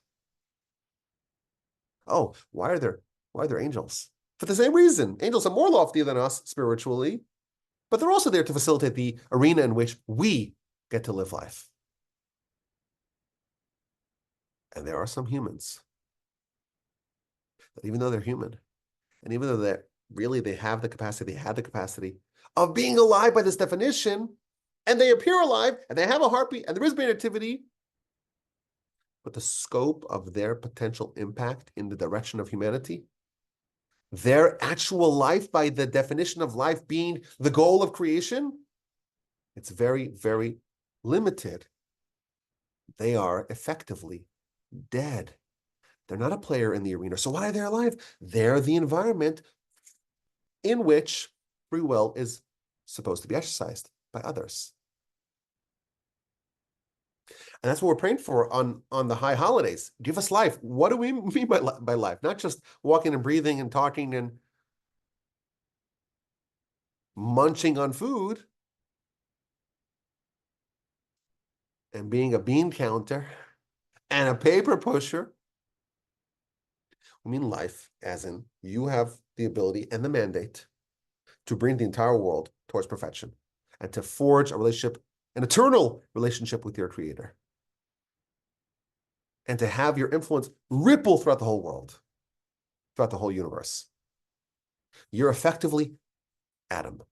Oh, why are there angels? For the same reason. Angels are more lofty than us spiritually, but they're also there to facilitate the arena in which we get to live life. And there are some humans that, even though they're human, and even though they have the capacity of being alive by this definition, and they appear alive, and they have a heartbeat, and there is brain activity, but the scope of their potential impact in the direction of humanity, their actual life, by the definition of life being the goal of creation, it's very, very limited. They are effectively dead. They're not a player in the arena. So why are they alive? They're the environment in which free will is supposed to be exercised by others. And that's what we're praying for on the high holidays. Give us life. What do we mean by life? Not just walking and breathing and talking and munching on food and being a bean counter and a paper pusher. We mean life as in you have the ability and the mandate to bring the entire world towards perfection and to forge a relationship, an eternal relationship with your Creator, and to have your influence ripple throughout the whole world, throughout the whole universe. You're effectively Adam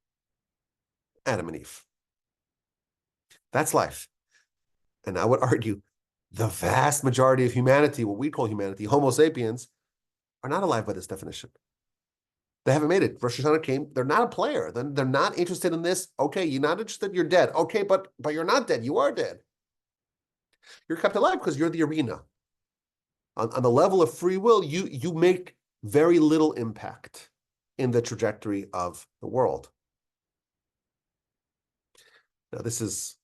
and Eve. That's life. And I would argue the vast majority of humanity, what we call humanity, Homo sapiens, are not alive by this definition. They haven't made it. Rosh Hashanah came. They're not a player. They're not interested in this. Okay, you're not interested. You're dead. Okay, but you're not dead. You are dead. You're kept alive because you're the arena. On the level of free will, you make very little impact in the trajectory of the world. Now, this is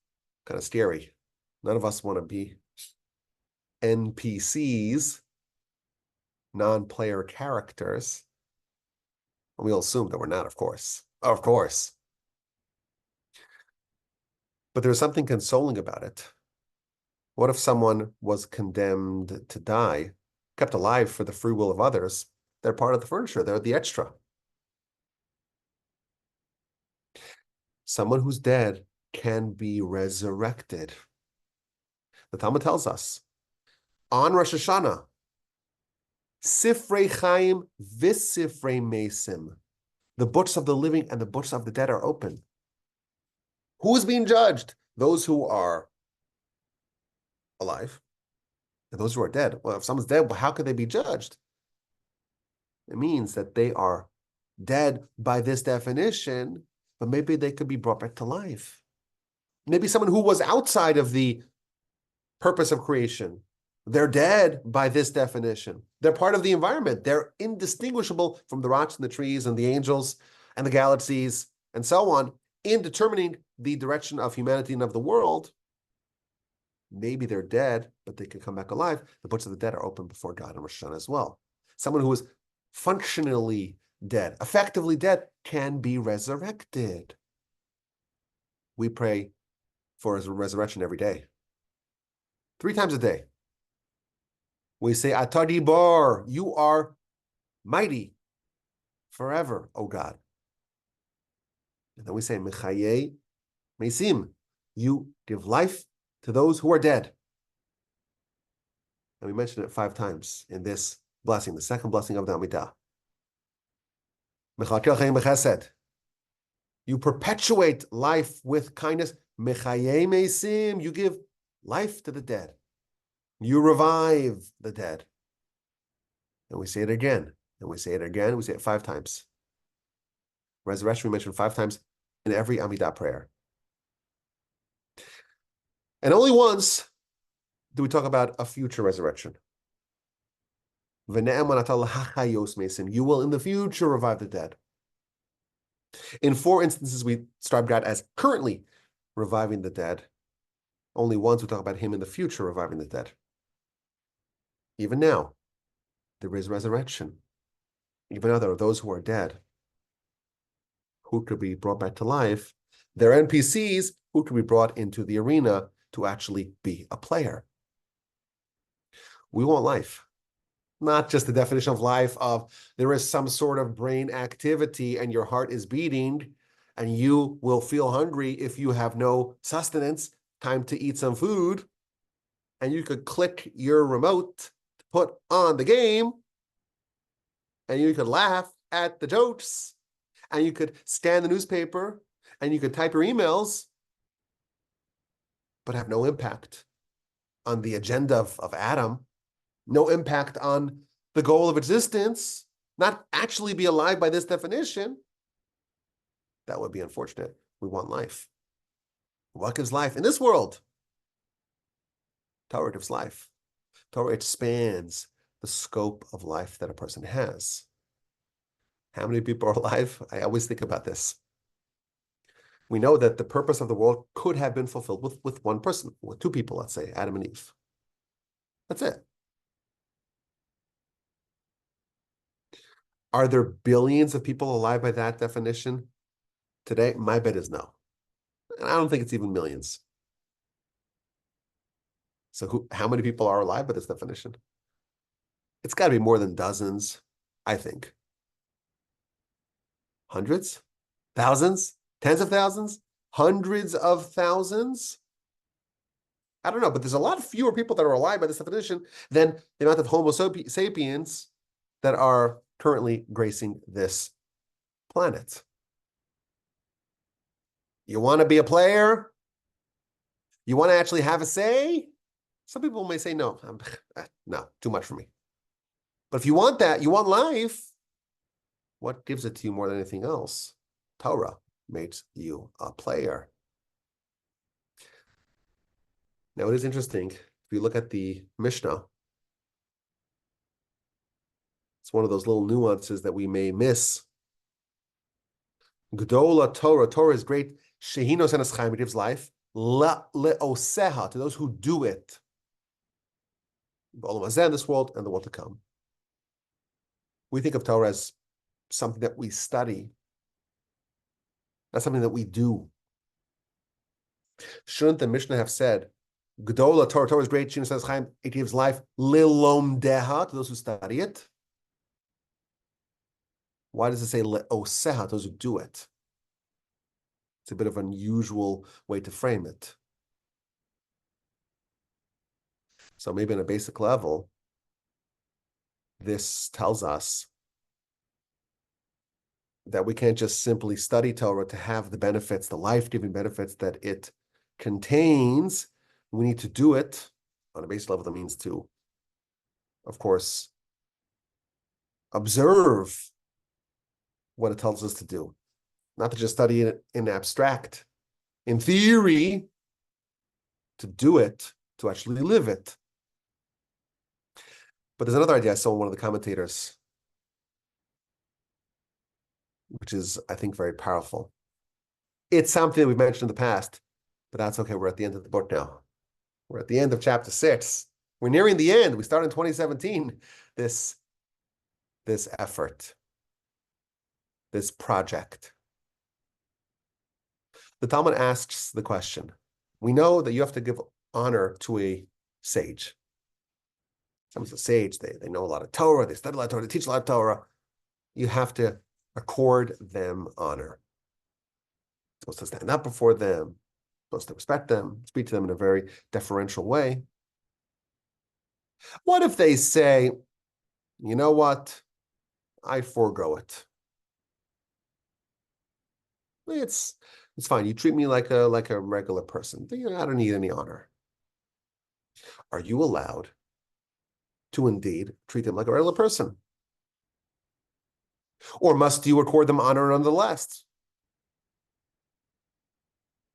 kind of scary. None of us want to be NPCs, non-player characters. And we'll assume that we're not, of course. Of course. But there's something consoling about it. What if someone was condemned to die, kept alive for the free will of others? They're part of the furniture. They're the extra. Someone who's dead can be resurrected. The Talmud tells us, on Rosh Hashanah, Sifrei Chaim v'Sifrei Mesim, the books of the living and the books of the dead are open. Who is being judged? Those who are alive and those who are dead. Well, if someone's dead, well, how could they be judged? It means that they are dead by this definition, but maybe they could be brought back to life. Maybe someone who was outside of the purpose of creation, they're dead by this definition. They're part of the environment. They're indistinguishable from the rocks and the trees and the angels and the galaxies and so on in determining the direction of humanity and of the world. maybe they're dead, but they can come back alive. The books of the dead are open before God on Rosh Hashanah as well. Someone who is functionally dead, effectively dead, can be resurrected. We pray for his resurrection every day. 3 times a day. We say, Atah Gibbor, you are mighty forever, O God. And then we say, Mechayei Mesim, you give life to those who are dead. And we mentioned it 5 times in this blessing, the second blessing of the Amidah. Mechakel Chaim B'Chesed, you perpetuate life with kindness. Mechayei Mesim, you give life to the dead. You revive the dead. And we say it again. And we say it again. We say it 5 times. Resurrection we mentioned 5 times in every Amidah prayer. And only once do we talk about a future resurrection. You will in the future revive the dead. In 4 instances, we describe God as currently reviving the dead. Only once we talk about him in the future reviving the dead. Even now, there is resurrection. Even now, there are those who are dead who could be brought back to life. There are NPCs who could be brought into the arena to actually be a player. We want life. Not just the definition of life of there is some sort of brain activity and your heart is beating and you will feel hungry if you have no sustenance, time to eat some food, and you could click your remote to put on the game and you could laugh at the jokes and you could scan the newspaper and you could type your emails, but have no impact on the agenda of Adam. No impact on the goal of existence, not actually be alive by this definition. That would be unfortunate. We want life. What gives life in this world? Torah gives life. Torah expands the scope of life that a person has. How many people are alive? I always think about this. We know that the purpose of the world could have been fulfilled with 1 person, with 2 people, let's say, Adam and Eve. That's it. Are there billions of people alive by that definition today? My bet is no. And I don't think it's even millions. So how many people are alive by this definition? It's got to be more than dozens, I think. Hundreds? Thousands? Tens of thousands? Hundreds of thousands? I don't know, but there's a lot fewer people that are alive by this definition than the amount of Homo sapiens that are currently gracing this planet. You want to be a player? You want to actually have a say? Some people may say, no, no, too much for me. But if you want that, you want life, what gives it to you more than anything else? Torah makes you a player. Now, it is interesting. If you look at the Mishnah, it's one of those little nuances that we may miss. Gdola Torah, Torah is great. Shehinos and Eschayim, it gives life. Le'oseha, to those who do it. In this world and the world to come. We think of Torah as something that we study. That's something that we do. Shouldn't the Mishnah have said, Gdola Torah, Torah is great, Shehinos and Eschayim, it gives life. Lilomdeha, to those who study it. Why does it say le'oseha, those who do it? It's a bit of an unusual way to frame it. So maybe on a basic level, this tells us that we can't just simply study Torah to have the benefits, the life-giving benefits that it contains. We need to do it on a basic level. That means to, of course, observe what it tells us to do. Not to just study it in abstract, in theory, to do it, to actually live it. But there's another idea I saw in one of the commentators, which is, I think, very powerful. It's something that we've mentioned in the past, but that's okay. We're at the end of the book now. We're at the end of chapter 6. We're nearing the end. We started in 2017, this effort, this project. The Talmud asks the question. We know that you have to give honor to a sage. Someone's a sage, they know a lot of Torah, they study a lot of Torah, they teach a lot of Torah. You have to accord them honor. You're supposed to stand up before them, supposed to respect them, speak to them in a very deferential way. What if they say, you know what, I forego it. It's fine. You treat me like a regular person. I don't need any honor. Are you allowed to indeed treat them like a regular person? Or must you accord them honor nonetheless?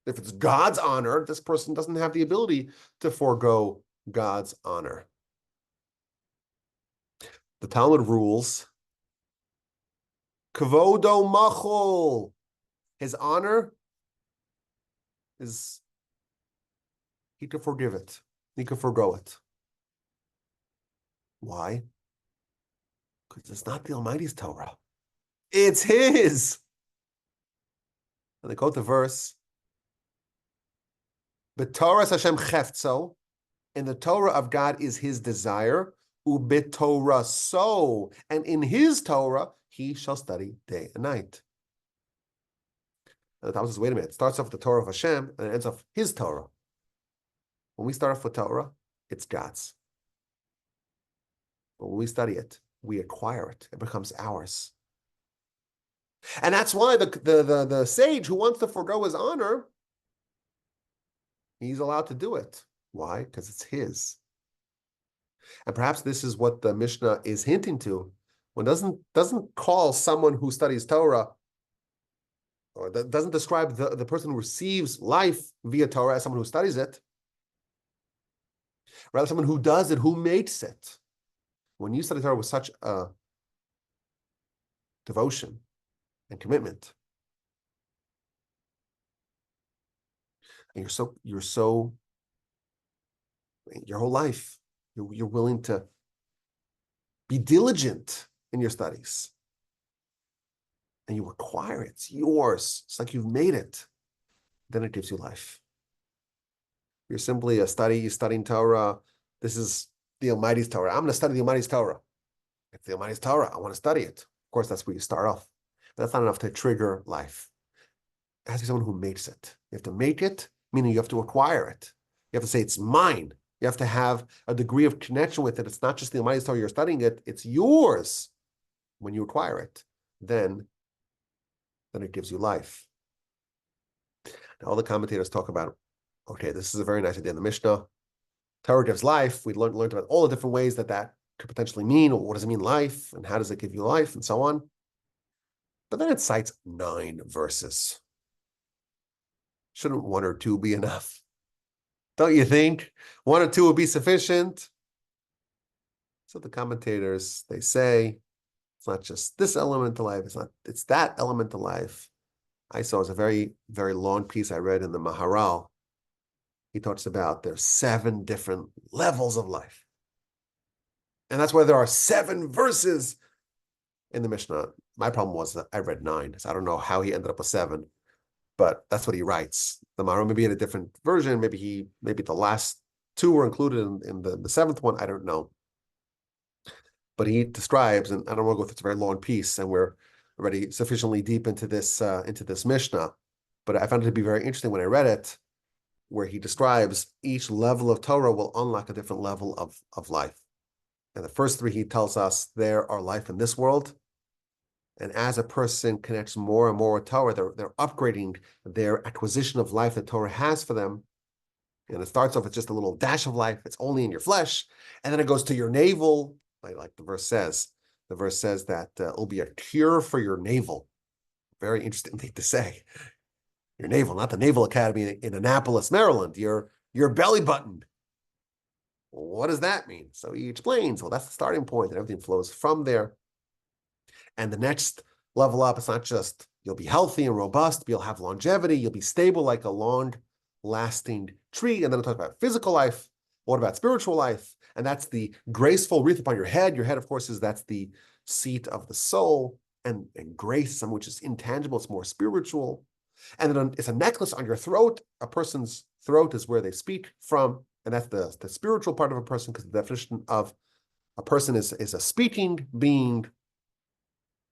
If it's God's honor, this person doesn't have the ability to forego God's honor. The Talmud rules, Kavodo machol, his honor is, he could forgive it. He could forego it. Why? Because it's not the Almighty's Torah. It's his. And they quote the verse, B'Torah Hashem cheftzo, in the Torah of God is his desire, u'b'Torah so, and in his Torah he shall study day and night. And the Talmud says, wait a minute, it starts off with the Torah of Hashem, and it ends off his Torah. When we start off with Torah, it's God's. But when we study it, we acquire it. It becomes ours. And that's why the sage who wants to forego his honor, he's allowed to do it. Why? Because it's his. And perhaps this is what the Mishnah is hinting to. When doesn't call someone who studies Torah, or doesn't describe the person who receives life via Torah as someone who studies it. Rather, someone who does it, who makes it. When you study Torah with such a devotion and commitment, and you're so your whole life, you're willing to be diligent in your studies, and you acquire it. It's yours. It's like you've made it. Then it gives you life. You're simply you're studying Torah. This is the Almighty's Torah. I'm going to study the Almighty's Torah. It's the Almighty's Torah. I want to study it. Of course, that's where you start off. But that's not enough to trigger life. It has to be someone who makes it. You have to make it, meaning you have to acquire it. You have to say, it's mine. You have to have a degree of connection with it. It's not just the Almighty's Torah, you're studying it. It's yours when you acquire it. Then it gives you life. Now, all the commentators talk about, okay, this is a very nice idea in the Mishnah. Torah gives life. We learned about all the different ways that could potentially mean. What does it mean, life? And how does it give you life? And so on. But then it cites 9 verses. Shouldn't 1 or 2 be enough? Don't you think? 1 or 2 would be sufficient? So the commentators, they say, it's not just this element to life. It's that element to life. I saw it was a very, very long piece I read in the Maharal. He talks about there's 7 different levels of life. And that's why there are 7 verses in the Mishnah. My problem was that I read 9, so I don't know how he ended up with 7, but that's what he writes. The Maharal may be in a different version. Maybe the last 2 were included in the 7th one. I don't know. But he describes, and I don't want to go through, it's a very long piece, and we're already sufficiently deep into this Mishnah. But I found it to be very interesting when I read it, where he describes each level of Torah will unlock a different level of life. And the first 3, he tells us, there are life in this world. And as a person connects more and more with Torah, they're upgrading their acquisition of life that Torah has for them. And it starts off with just a little dash of life. It's only in your flesh. And then it goes to your navel, like the verse says. The verse says that it'll be a cure for your navel. Very interesting thing to say. Your navel, not the Naval Academy in Annapolis, Maryland. Your belly button. What does that mean? So he explains, well, that's the starting point, and everything flows from there. And the next level up, it's not just you'll be healthy and robust, but you'll have longevity, you'll be stable like a long lasting tree. And then it talks about physical life. What about spiritual life? And that's the graceful wreath upon your head. Your head, of course, that's the seat of the soul. And grace, some which is intangible, it's more spiritual. And then it's a necklace on your throat. A person's throat is where they speak from. And that's the spiritual part of a person, because the definition of a person is a speaking being.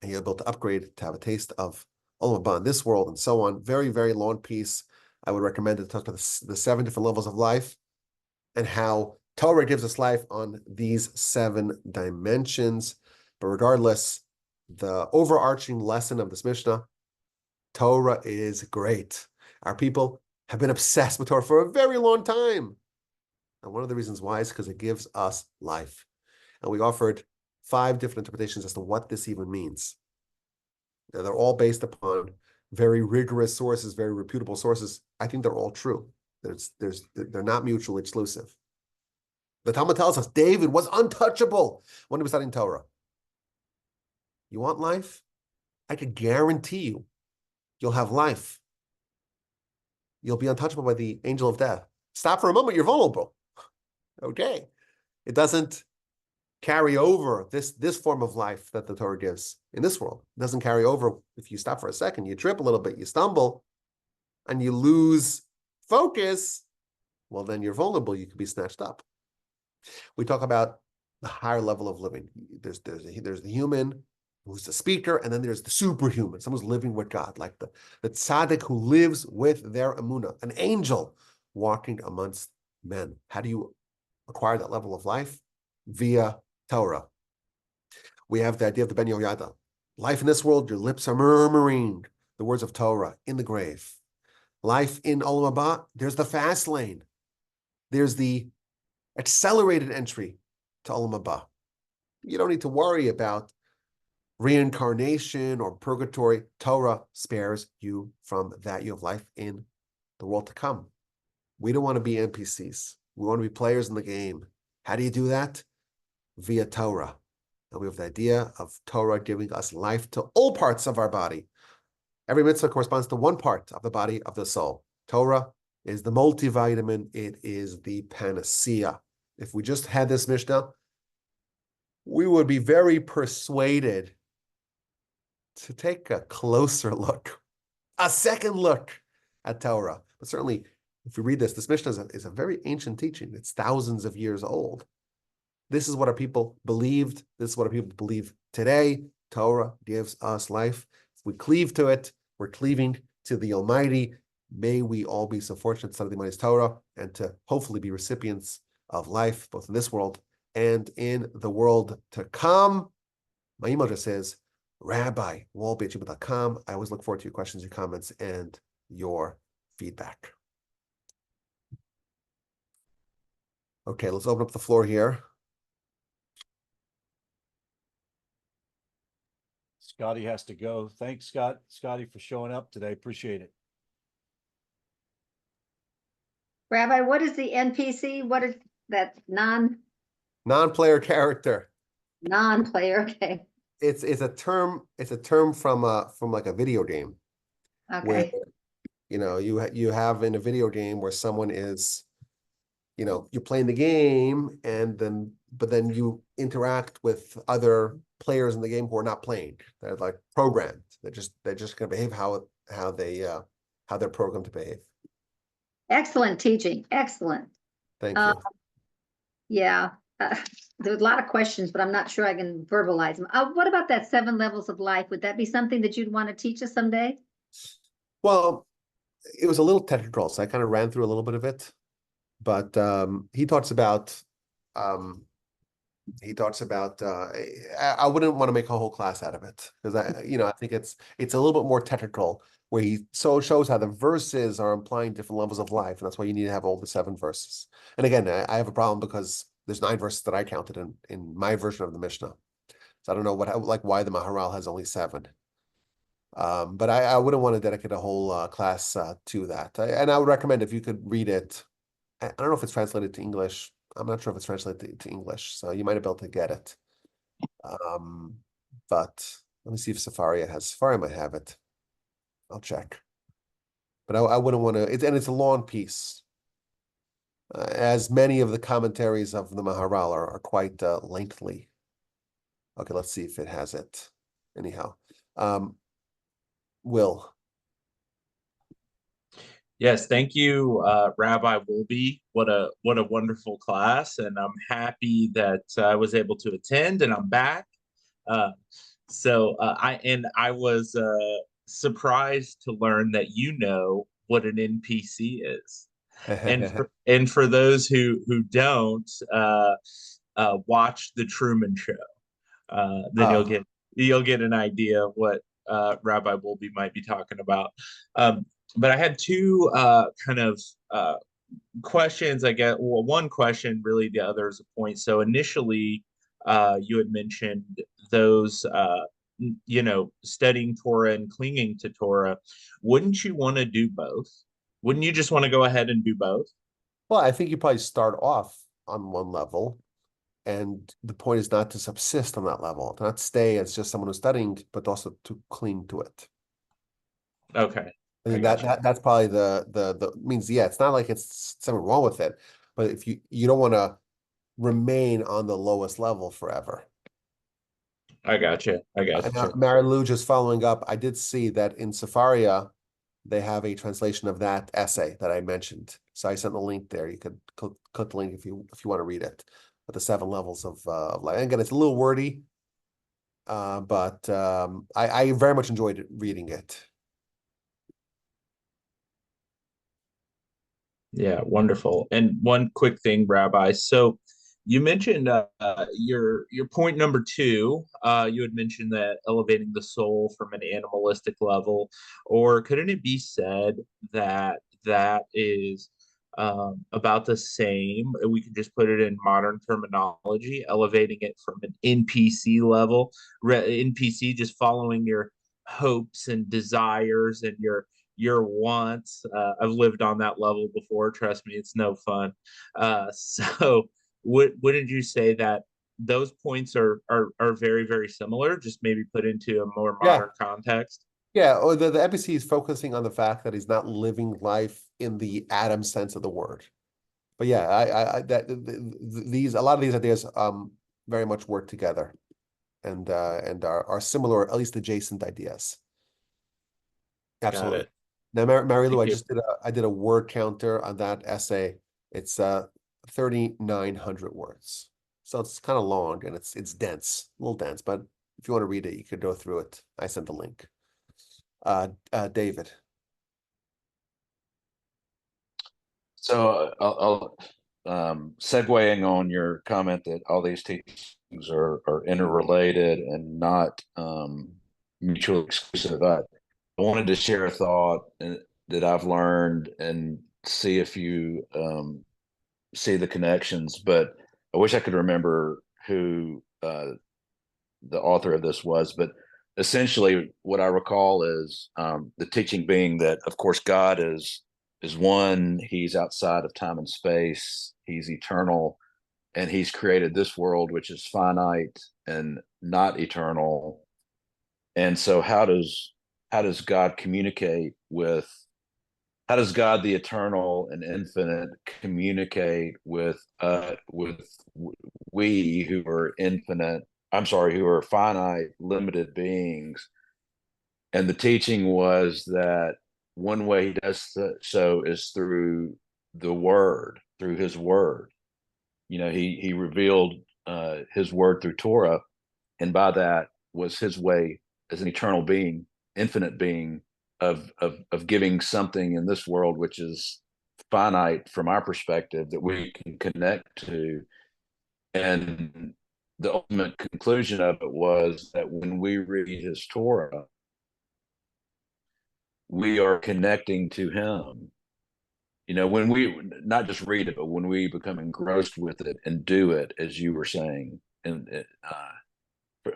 And you're able to upgrade to have a taste of Olam Haba in this world and so on. Very, very long piece. I would recommend it to talk about the 7 different levels of life and how Torah gives us life on these 7 dimensions. But regardless, the overarching lesson of this Mishnah, Torah is great. Our people have been obsessed with Torah for a very long time. And one of the reasons why is because it gives us life. And we offered 5 different interpretations as to what this even means. Now, they're all based upon very rigorous sources, very reputable sources. I think they're all true. They're not mutually exclusive. The Talmud tells us David was untouchable when he was studying Torah. You want life? I could guarantee you'll have life. You'll be untouchable by the angel of death. Stop for a moment, you're vulnerable. Okay. It doesn't carry over this form of life that the Torah gives in this world. It doesn't carry over. If you stop for a second, you trip a little bit, you stumble, and you lose focus, well, then you're vulnerable. You could be snatched up. We talk about the higher level of living. There's the human who's the speaker, and then there's the superhuman, someone's living with God, like the tzaddik who lives with their emunah, an angel walking amongst men. How do you acquire that level of life? Via Torah. We have the idea of the Ben Yehoyada. Life in this world, your lips are murmuring the words of Torah in the grave. Life in Olam Haba, there's the fast lane. There's the accelerated entry to Olam Haba. You don't need to worry about reincarnation or purgatory. Torah spares you from that. You have life in the world to come. We don't want to be NPCs. We want to be players in the game. How do you do that? Via Torah. And we have the idea of Torah giving us life to all parts of our body. Every mitzvah corresponds to one part of the body of the soul. Torah is the multivitamin. It is the panacea. If we just had this Mishnah, we would be very persuaded to take a closer look, a second look at Torah. But certainly, if we read this Mishnah is a very ancient teaching. It's thousands of years old. This is what our people believed. This is what our people believe today. Torah gives us life. If we cleave to it, we're cleaving to the Almighty. May we all be so fortunate to study the Almighty's Torah and to hopefully be recipients of life, both in this world and in the world to come. My email address is rabbi@wallbeit.com. I always look forward to your questions, your comments, and your feedback. Okay, let's open up the floor here. Scotty has to go. Thanks, Scotty, for showing up today. Appreciate it. Rabbi, what is the NPC? What is that Non-player character. non-player? Okay. It's a term from like a video game. Okay. Where you have in a video game where someone is, you're playing the game but then you interact with other players in the game who are not playing. They're like programmed. They're just gonna behave how they're programmed to behave. Excellent teaching. Excellent. Thank you. Yeah. There's a lot of questions, but I'm not sure I can verbalize them. What about that 7 levels of life? Would that be something that you'd want to teach us someday? Well, it was a little technical, so I kind of ran through a little bit of it. But he talks about I wouldn't want to make a whole class out of it, because I think it's a little bit more technical, where he shows how the verses are implying different levels of life, and that's why you need to have all the 7 verses. And again, I have a problem because there's 9 verses that I counted in my version of the Mishnah, so I don't know why the Maharal has only 7. But I wouldn't want to dedicate a whole class to that. And I would recommend, if you could read it. I don't know if it's translated to English. I'm not sure if it's translated to English, so you might be able to get it. But let me see if Safari might have it. I'll check. but I wouldn't want to, and it's a long piece. As many of the commentaries of the Maharal are quite lengthy. Okay, let's see if it has it. Anyhow, Will. Yes, thank you, Rabbi Wolbe. What a wonderful class, and I'm happy that I was able to attend, and I'm back. I was surprised to learn that you know what an NPC is, and for those who don't, watch the Truman Show. Then you'll get an idea of what Rabbi Wolbe might be talking about. But I had two kind of questions. I guess, well, one question, really, the other is a point. So initially, you had mentioned those, studying Torah and clinging to Torah. Wouldn't you want to do both? Wouldn't you just want to go ahead and do both? Well, I think you probably start off on one level, and the point is not to subsist on that level, to not stay as just someone who's studying, but also to cling to it. Okay. I think that's probably the means. Yeah, it's not like it's something wrong with it, but if you don't want to remain on the lowest level forever. I got you. Mary Lou, just following up, I did see that in Sefaria they have a translation of that essay that I mentioned. So I sent the link there. You could click the link if you want to read it. But the 7 levels of life. And again, it's a little wordy, but I very much enjoyed reading it. Yeah, wonderful. And one quick thing, Rabbi. So you mentioned your point number 2. You had mentioned that elevating the soul from an animalistic level, or couldn't it be said that that is about the same? We could just put it in modern terminology, elevating it from an NPC level. NPC, just following your hopes and desires and your wants. I've lived on that level before. Trust me, it's no fun. So wouldn't you say that those points are very, very similar, just maybe put into a more modern context? Yeah, or the NPC is focusing on the fact that he's not living life in the Adam sense of the word. But yeah, a lot of these ideas very much work together, and are similar, at least adjacent ideas. Absolutely. Now, Mary Lou, I did a word counter on that essay. It's 3,900 words, so it's kind of long and it's dense, a little dense. But if you want to read it, you could go through it. I sent the link. David. So I'll segueing on your comment that all these teachings are interrelated and not mutually exclusive. I wanted to share a thought that I've learned and see if you see the connections, but I wish I could remember who the author of this was. But essentially what I recall is the teaching being that, of course, God is one. He's outside of time and space. He's eternal, and he's created this world, which is finite and not eternal. And so how does God communicate with, how does God, the eternal and infinite, communicate with we who are infinite, who are finite, limited beings? And the teaching was that one way he does so is through the word, through his word. He revealed his word through Torah, and by that was his way as an eternal being, infinite being, of giving something in this world which is finite from our perspective that we can connect to. And the ultimate conclusion of it was that when we read his Torah, we are connecting to him. When we not just read it, but when we become engrossed with it and do it, as you were saying, and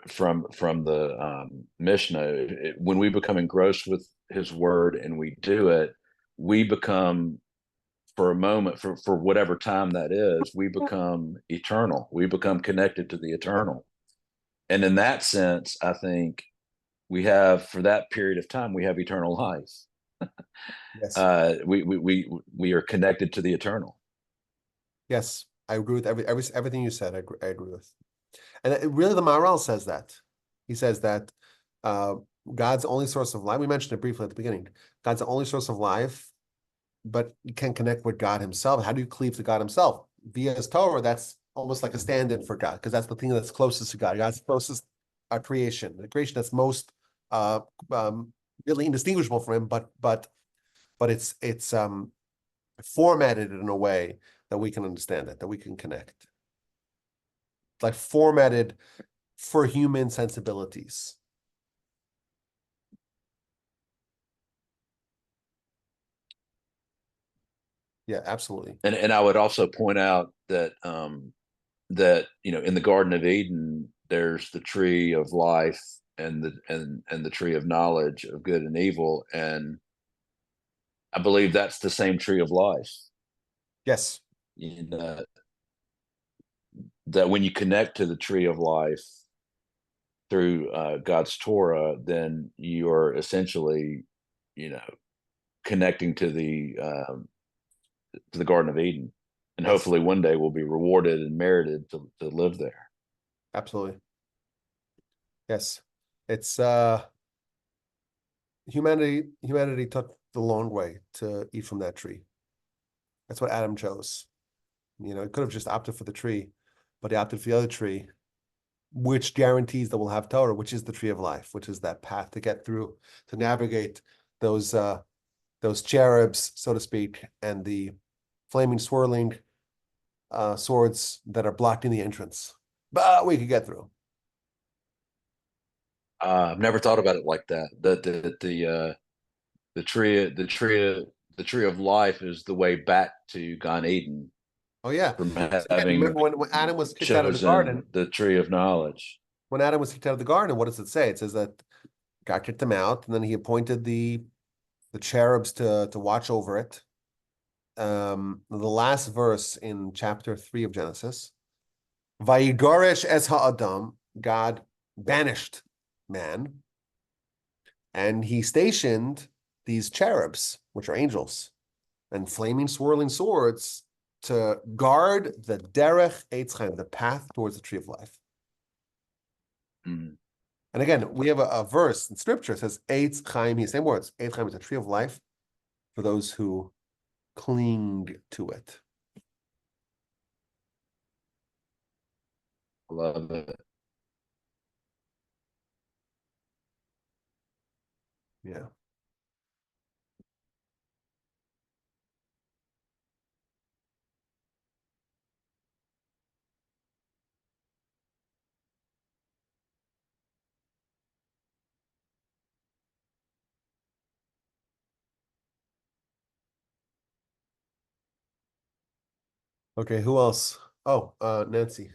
from the Mishnah, when we become engrossed with his word and we do it, we become, for a moment, for whatever time that is, we become eternal. We become connected to the eternal. And in that sense, I think we have, for that period of time, we have eternal life. Yes. We are connected to the eternal. Yes, I agree with everything you said. I agree with. And really, the Maharal says that. He says that God's only source of life. We mentioned it briefly at the beginning. God's the only source of life, but you can connect with God Himself. How do you cleave to God Himself? Via His Torah. That's almost like a stand-in for God, because that's the thing that's closest to God. God's closest creation, the creation that's most really indistinguishable from Him, but it's formatted in a way that we can understand it, that we can connect. Like formatted for human sensibilities. Yeah, absolutely. And I would also point out that that in the Garden of Eden, there's the tree of life and the tree of knowledge of good and evil, and I believe that's the same tree of life. Yes. That when you connect to the tree of life through God's Torah, then you are essentially, connecting to the Garden of Eden, and Yes. hopefully one day we'll be rewarded and merited to live there. Absolutely. Yes. It's humanity took the long way to eat from that tree. That's what Adam chose. He could have just opted for the tree, but he opted for the other tree, which guarantees that we'll have Torah, which is the tree of life, which is that path to get through, to navigate those cherubs, so to speak, and the flaming, swirling swords that are blocking the entrance. But we could get through. I've never thought about it like that. The tree of life is the way back to Gan Eden. Oh yeah. From Remember having when Adam was kicked out of the chosen garden? the tree of knowledge. When Adam was kicked out of the garden, what does it say? It says that God kicked him out, and then He appointed the cherubs to watch over it. The last verse in chapter 3 of Genesis, Vayigoresh es ha'adam, God banished man, and He stationed these cherubs, which are angels, and flaming, swirling swords to guard the derech eitz chaim, the path towards the tree of life. Mm. And again, we have a verse in scripture that says eitz chaim, the same words. Eitz chaim is a tree of life for those who cling to it. Love it. Yeah. Okay, who else? Oh, Nancy.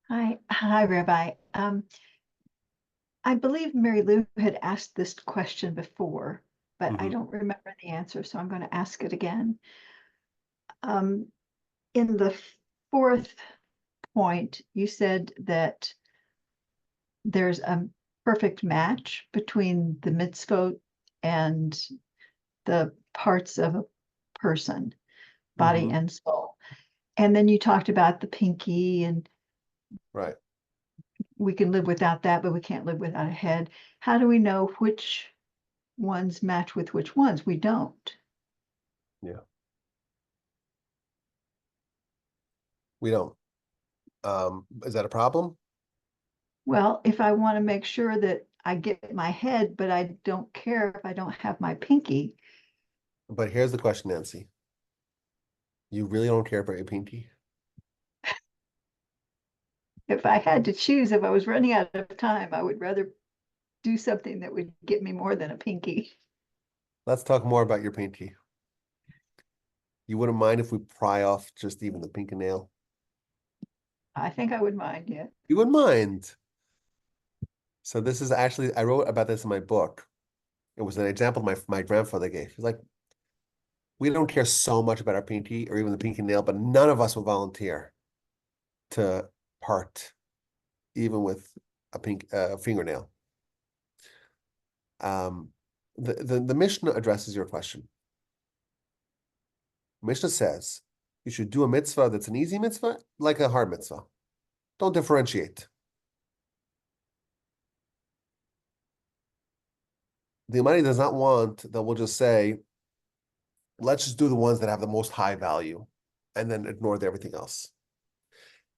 Hi, Rabbi. I believe Mary Lou had asked this question before, but I Mhm. don't remember the answer, so I'm going to ask it again. In the fourth point, you said that there's a perfect match between the mitzvot and the parts of a person, body Mhm. and soul. And then you talked about the pinky, and Right. we can live without that, but we can't live without a head. How do we know which ones match with which ones? We don't. Yeah. We don't. Is that a problem? Well, if I want to make sure that I get my head, but I don't care if I don't have my pinky. But here's the question, Nancy. You really don't care about your pinky? If I had to choose, if I was running out of time, I would rather do something that would get me more than a pinky. Let's talk more about your pinky. You wouldn't mind if we pry off just even the pinky nail? I think I would mind, yeah. You wouldn't mind. So this is actually, I wrote about this in my book. It was an example my grandfather gave. He's like, we don't care so much about our pinky or even the pinky nail, but none of us will volunteer to part, even with a fingernail. the Mishnah addresses your question. Mishnah says you should do a mitzvah that's an easy mitzvah like a hard mitzvah. Don't differentiate. The Almighty does not want that we'll just say, let's just do the ones that have the most high value and then ignore everything else.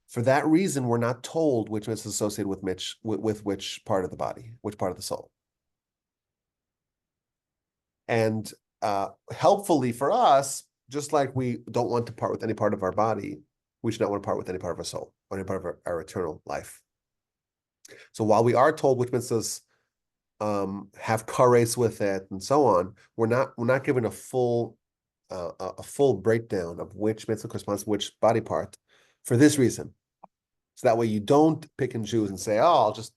For that reason, we're not told which mitzvah is associated with which part of the body, which part of the soul. And helpfully for us, just like we don't want to part with any part of our body, we should not want to part with any part of our soul or any part of our eternal life. So while we are told which mitzvahs have kares with it and so on, we're not given a full breakdown of which mitzvah corresponds to which body part for this reason. So that way you don't pick and choose and say, oh, I'll just,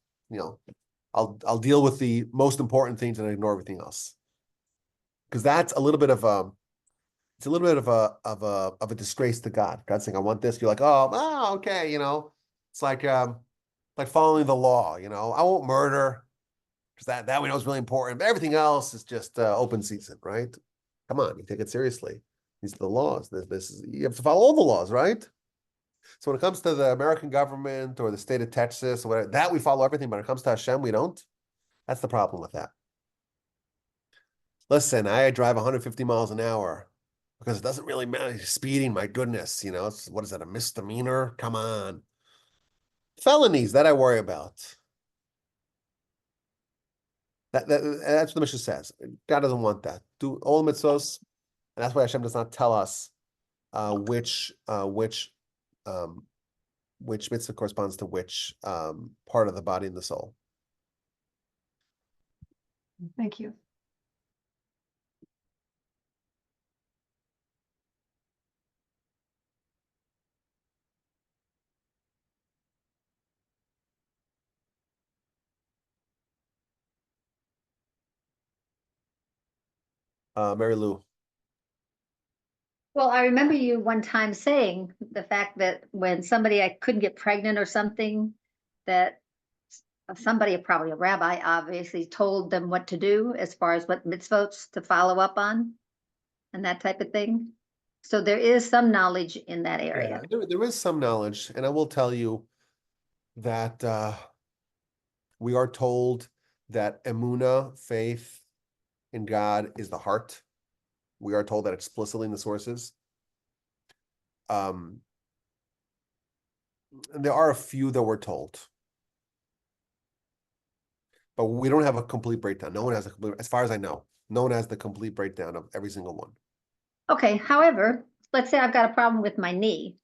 I'll deal with the most important things and ignore everything else. Because that's a little bit of a disgrace to God. God's saying, I want this. You're like, oh, okay, it's like following the law, I won't murder because that we know is really important, but everything else is just open season, right? Come on, you take it seriously. These are the laws. This is, you have to follow all the laws, right? So when it comes to the American government or the state of Texas or whatever, that we follow everything, but when it comes to Hashem, we don't. That's the problem with that. Listen, I drive 150 miles an hour because it doesn't really matter. Speeding, my goodness, what is that, a misdemeanor? Come on. Felonies, that I worry about. That's what the Mishnah says. God doesn't want that. Do all mitzvos, and that's why Hashem does not tell us which mitzvah corresponds to which part of the body and the soul. Thank you. Mary Lou. Well, I remember you one time saying the fact that when I couldn't get pregnant or something, that somebody, probably a rabbi, obviously told them what to do as far as what mitzvot to follow up on and that type of thing. So there is some knowledge in that area. Yeah, there is some knowledge, and I will tell you that we are told that emunah, faith in God, is the heart. We are told that explicitly in the sources. There are a few that we're told, but we don't have a complete breakdown. No one has as far as I know, no one has the complete breakdown of every single one. Okay, however, let's say I've got a problem with my knee,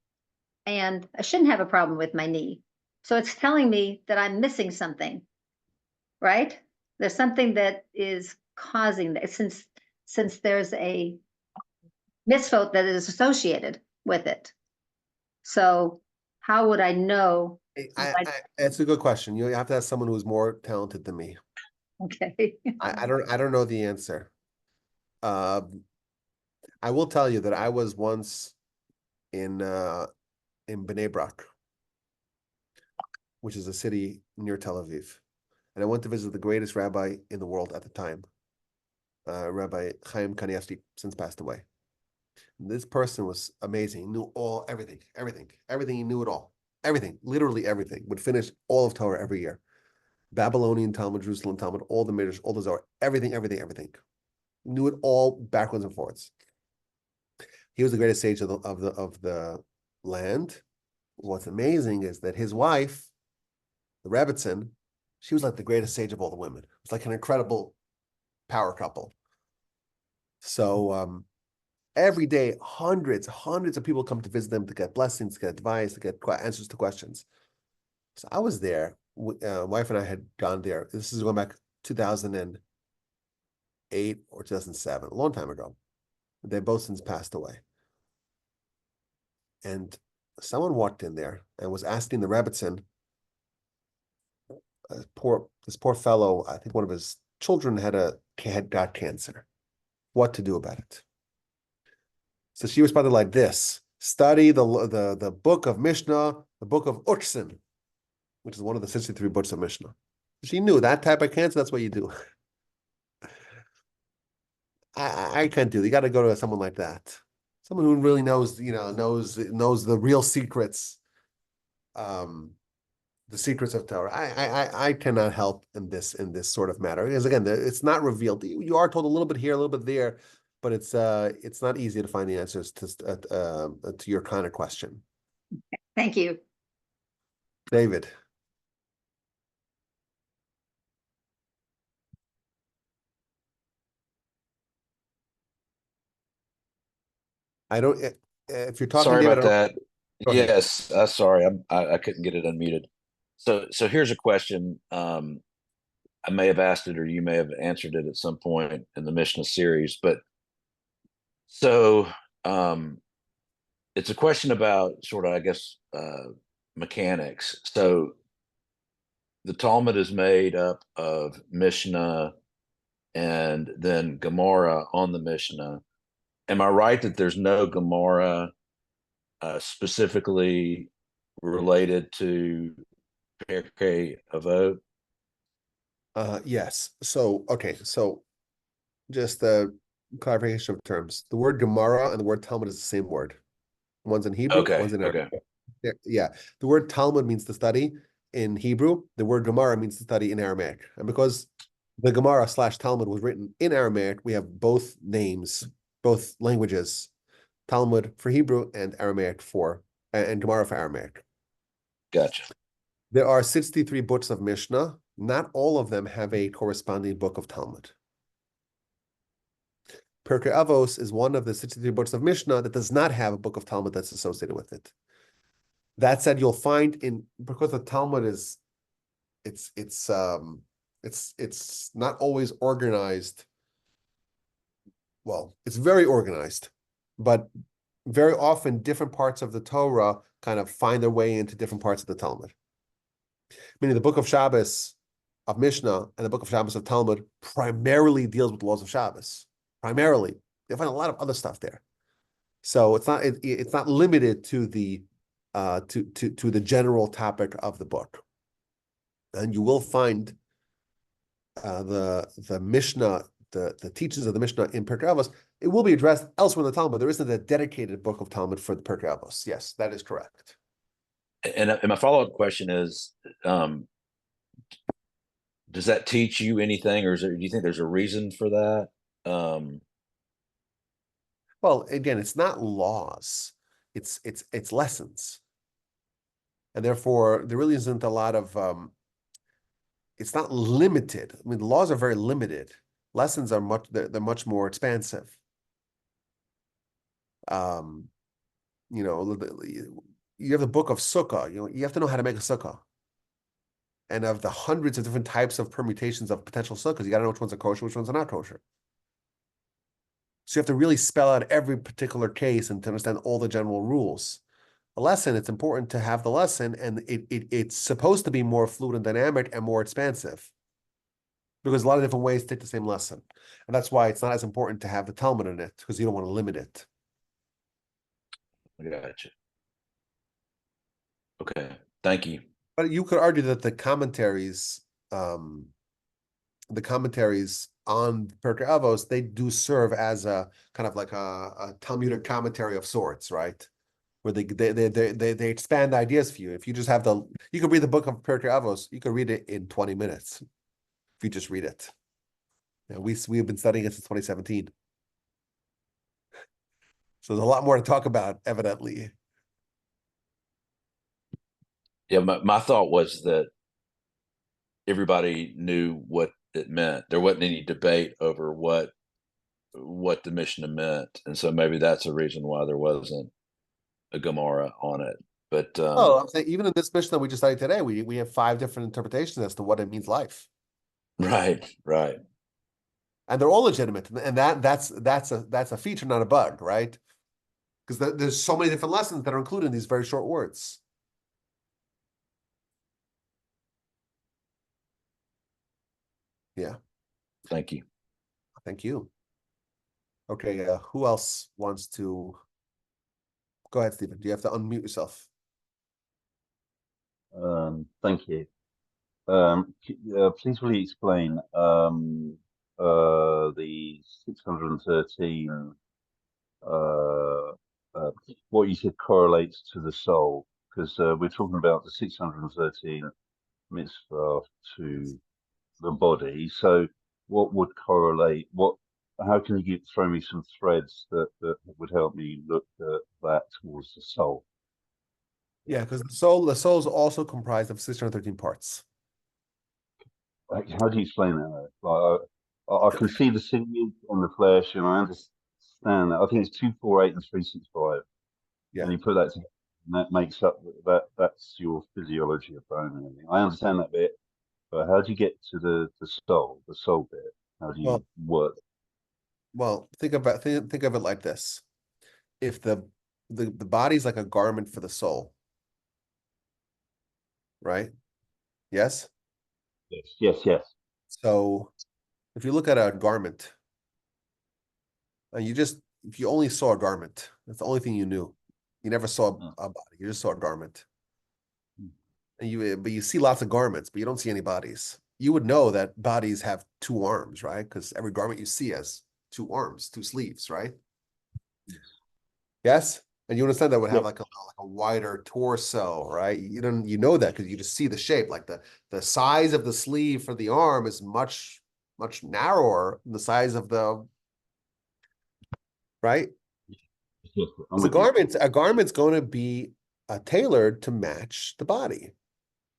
and I shouldn't have a problem with my knee. So it's telling me that I'm missing something, right? There's something that is causing that, since there's a misfote that is associated with it. So how would I know? It's a good question. You have to ask someone who's more talented than me. Okay. I don't know the answer. I will tell you that I was once in Bnei Brak, which is a city near Tel Aviv, and I went to visit the greatest rabbi in the world at the time, Rabbi Chaim Kanievsky, since passed away. And this person was amazing. He knew everything. He knew it all. Everything, literally everything. Would finish all of Torah every year. Babylonian Talmud, Jerusalem Talmud, all the Midrash, all the Zohar, everything. Knew it all backwards and forwards. He was the greatest sage of the land. What's amazing is that his wife, the Rebbitzin, she was like the greatest sage of all the women. It's like an incredible power couple. So every day, hundreds of people come to visit them to get blessings, to get advice, to get answers to questions. So I was there. Wife and I had gone there. This is going back 2008 or 2007, a long time ago. They both since passed away. And someone walked in there and was asking the Rebbitzin, this poor fellow, I think one of his children had got cancer, what to do about it. So she responded like this: study the book of Mishnah, the book of Uktzin, which is one of the 63 books of Mishnah. She knew that type of cancer, that's what you do. I can't do it. You got to go to someone like that, someone who really knows, knows the real secrets, the secrets of Torah. I cannot help in this sort of matter, because again, it's not revealed. You are told a little bit here, a little bit there, but it's not easy to find the answers to your kind of question. Thank you. David. I don't. If you're talking, Sorry David, about that. Go ahead. Yes, sorry, I couldn't get it unmuted. So here's a question. I may have asked it, or you may have answered it at some point in the Mishnah series, but so it's a question about sort of, I guess, mechanics. So the Talmud is made up of Mishnah and then Gemara on the Mishnah. Am I right that there's no Gemara specifically related to Pirkei Avot? Yes. So, okay. So just a clarification of terms. The word Gemara and the word Talmud is the same word. One's in Hebrew, Okay, one's in Arabic. okay. Yeah. The word Talmud means to study in Hebrew. The word Gemara means to study in Aramaic. And because the Gemara / Talmud was written in Aramaic, we have both names, both languages, Talmud for Hebrew and Aramaic and Gemara for Aramaic. Gotcha. There are 63 books of Mishnah. Not all of them have a corresponding book of Talmud. Pirkei Avos is one of the 63 books of Mishnah that does not have a book of Talmud that's associated with it. That said, you'll find because the Talmud is, it's not always organized. Well, it's very organized, but very often different parts of the Torah kind of find their way into different parts of the Talmud. Meaning the book of Shabbos of Mishnah and the book of Shabbos of Talmud primarily deals with laws of Shabbos. Primarily, they find a lot of other stuff there. So it's not limited to the to the general topic of the book. And you will find the Mishnah, the teachings of the Mishnah in Pirkei Avos. It will be addressed elsewhere in the Talmud. There isn't a dedicated book of Talmud for the Pirkei Avos. Yes, that is correct. And my follow-up question is, does that teach you anything, or do you think there's a reason for that? Well, again, it's not laws; it's lessons, and therefore there really isn't a lot of. It's not limited. I mean, the laws are very limited. Lessons are they're much more expansive. You have the book of Sukkah. You have to know how to make a sukkah. And of the hundreds of different types of permutations of potential sukkahs, you got to know which ones are kosher, which ones are not kosher. So you have to really spell out every particular case and to understand all the general rules. A lesson, it's important to have the lesson, and it's supposed to be more fluid and dynamic and more expansive, because a lot of different ways to take the same lesson. And that's why it's not as important to have the Talmud in it, because you don't want to limit it. Gotcha. Okay, thank you. But you could argue that the commentaries on Pirkei Avos, they do serve as a kind of like a Talmudic commentary of sorts, right? Where they expand ideas for you. If you just have you could read the book of Pirkei Avos, you could read it in 20 minutes if you just read it. We've been studying it since 2017. So there's a lot more to talk about, evidently. Yeah, my thought was that everybody knew what it meant. There wasn't any debate over what the Mishnah meant, and so maybe that's a reason why there wasn't a Gemara on it. But I'm saying even in this Mishnah we just studied today, we have 5 different interpretations as to what it means life. right, And they're all legitimate, and that's a feature, not a bug, right? Because there's so many different lessons that are included in these very short words. Yeah. thank you. Thank you. Okay, who else wants to go ahead, Stephen? Do you have to unmute yourself? Thank you. Please really explain the 613, what you said correlates to the soul, because we're talking about the 613 mitzvah to the body. So what would correlate? How can you throw me some threads that would help me look at that towards the soul? Yeah, because the soul is also comprised of 613 parts. Like, how do you explain that? Like, I can see the sinew on the flesh, and I understand that. I think it's 248 and 365. Yeah. And you put that together, and that makes up that's your physiology of bone and everything. I understand that bit, but how do you get to the soul bit? How do you work? Well, think of it like this. If the body's like a garment for the soul, right? Yes? Yes. So if you look at a garment, and if you only saw a garment, that's the only thing you knew. You never saw a body, you just saw a garment. And but you see lots of garments, but you don't see any bodies. You would know that bodies have 2 arms, right? Because every garment you see has 2 arms, 2 sleeves, right? Yes? And you understand that would have like a wider torso, right? You know that because you just see the shape. Like the size of the sleeve for the arm is much narrower than the size of the, right? A garment's going to be tailored to match the body.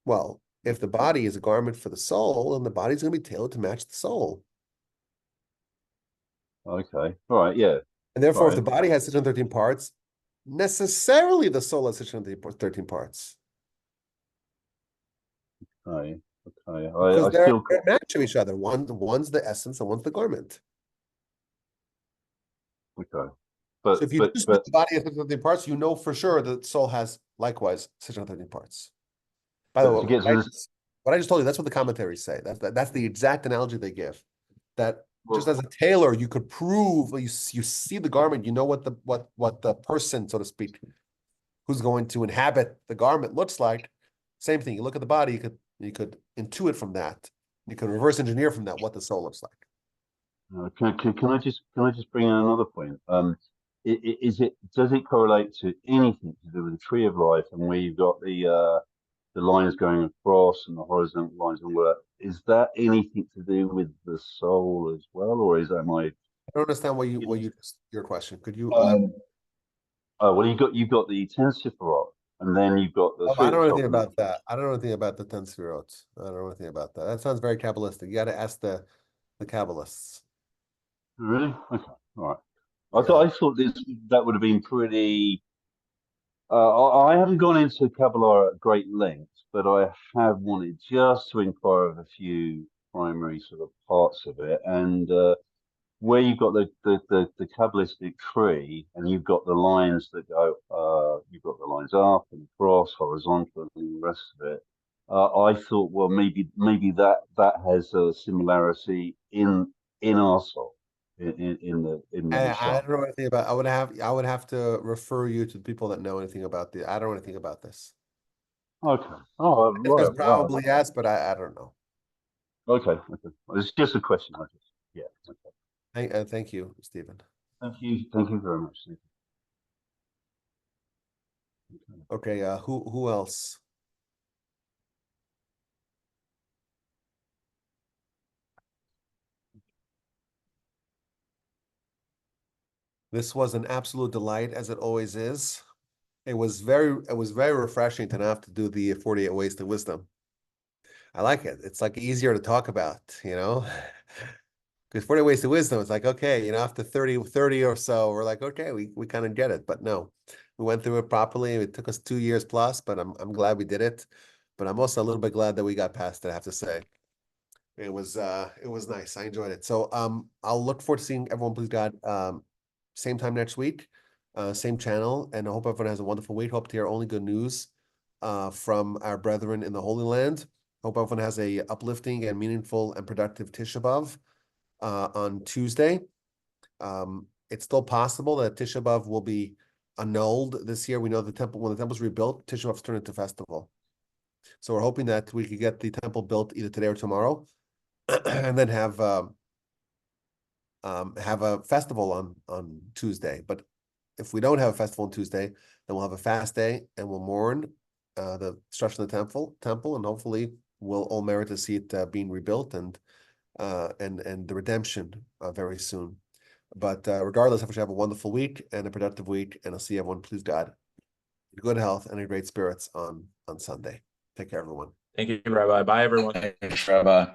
Well, if the body is a garment for the soul, then the body's going to be tailored to match the soul. Okay. All right. Yeah. And therefore, if Right. the body has 613 parts, necessarily the soul has 613 parts. Okay. Because I they're still a match of each other. One's the essence and one's the garment. okay. So if you just put the body has 613 parts, you know for sure that the soul has likewise 613 parts. By the way, what I just told you, that's what the commentaries say. That's the exact analogy they give. That just as a tailor, you could prove you see the garment, you know what the person, so to speak, who's going to inhabit the garment looks like. Same thing. You look at the body, you could intuit from that. You could reverse engineer from that what the soul looks like. Can I just bring in another point? Does it correlate to anything to do with the tree of life and where you've got the lines going across and the horizontal lines and all that? Is that anything to do with the soul as well, or is that my? I don't understand your question. Could you? Well, you've got the 10 Sifrot, and then you've got the. I don't know anything about that. I don't know anything about the 10 Sefirot. I don't know anything about that. That sounds very Kabbalistic. You got to ask the Kabbalists. Really? Okay. All right. I thought that would have been pretty. I haven't gone into Kabbalah at great length, but I have wanted just to inquire of a few primary sort of parts of it, and where you've got the Kabbalistic tree, and you've got the lines that go, you've got the lines up and across, horizontal, and the rest of it. I thought, well, maybe that has a similarity in our soul. In I don't know anything about. I would have to refer you to people that know anything about the. I don't know anything about this. Okay. Oh, There's probably yes, but I don't know. Okay. Well, it's just a question. Okay. Thank you, Stephen. Thank you very much. Okay. Who else? This was an absolute delight, as it always is. It was very refreshing to not have to do the 48 ways to wisdom. I like it. It's like easier to talk about, because 48 ways to wisdom, it's like, okay, after 30 or so, we're like, okay, we kind of get it. But no, we went through it properly. It took us 2 years plus, but I'm glad we did it. But I'm also a little bit glad that we got past it, I have to say. It was nice. I enjoyed it. So I'll look forward to seeing everyone, please God. Same time next week, same channel, and I hope everyone has a wonderful week. Hope to hear only good news from our brethren in the Holy Land. Hope everyone has a uplifting and meaningful and productive Tisha B'Av on Tuesday. It's still possible that Tisha B'Av will be annulled this year. We know when the temple's rebuilt, Tisha B'Av's turned into festival. So we're hoping that we could get the temple built either today or tomorrow, and then have have a festival on Tuesday. But if we don't have a festival on Tuesday, then we'll have a fast day and we'll mourn the destruction of the temple, and hopefully we'll all merit to see it being rebuilt and the redemption very soon. But regardless, I wish you have a wonderful week and a productive week, and I'll see everyone, please God, in good health and in great spirits on Sunday. Take care, everyone. Thank you, Rabbi. Bye, everyone. Thanks, Rabbi.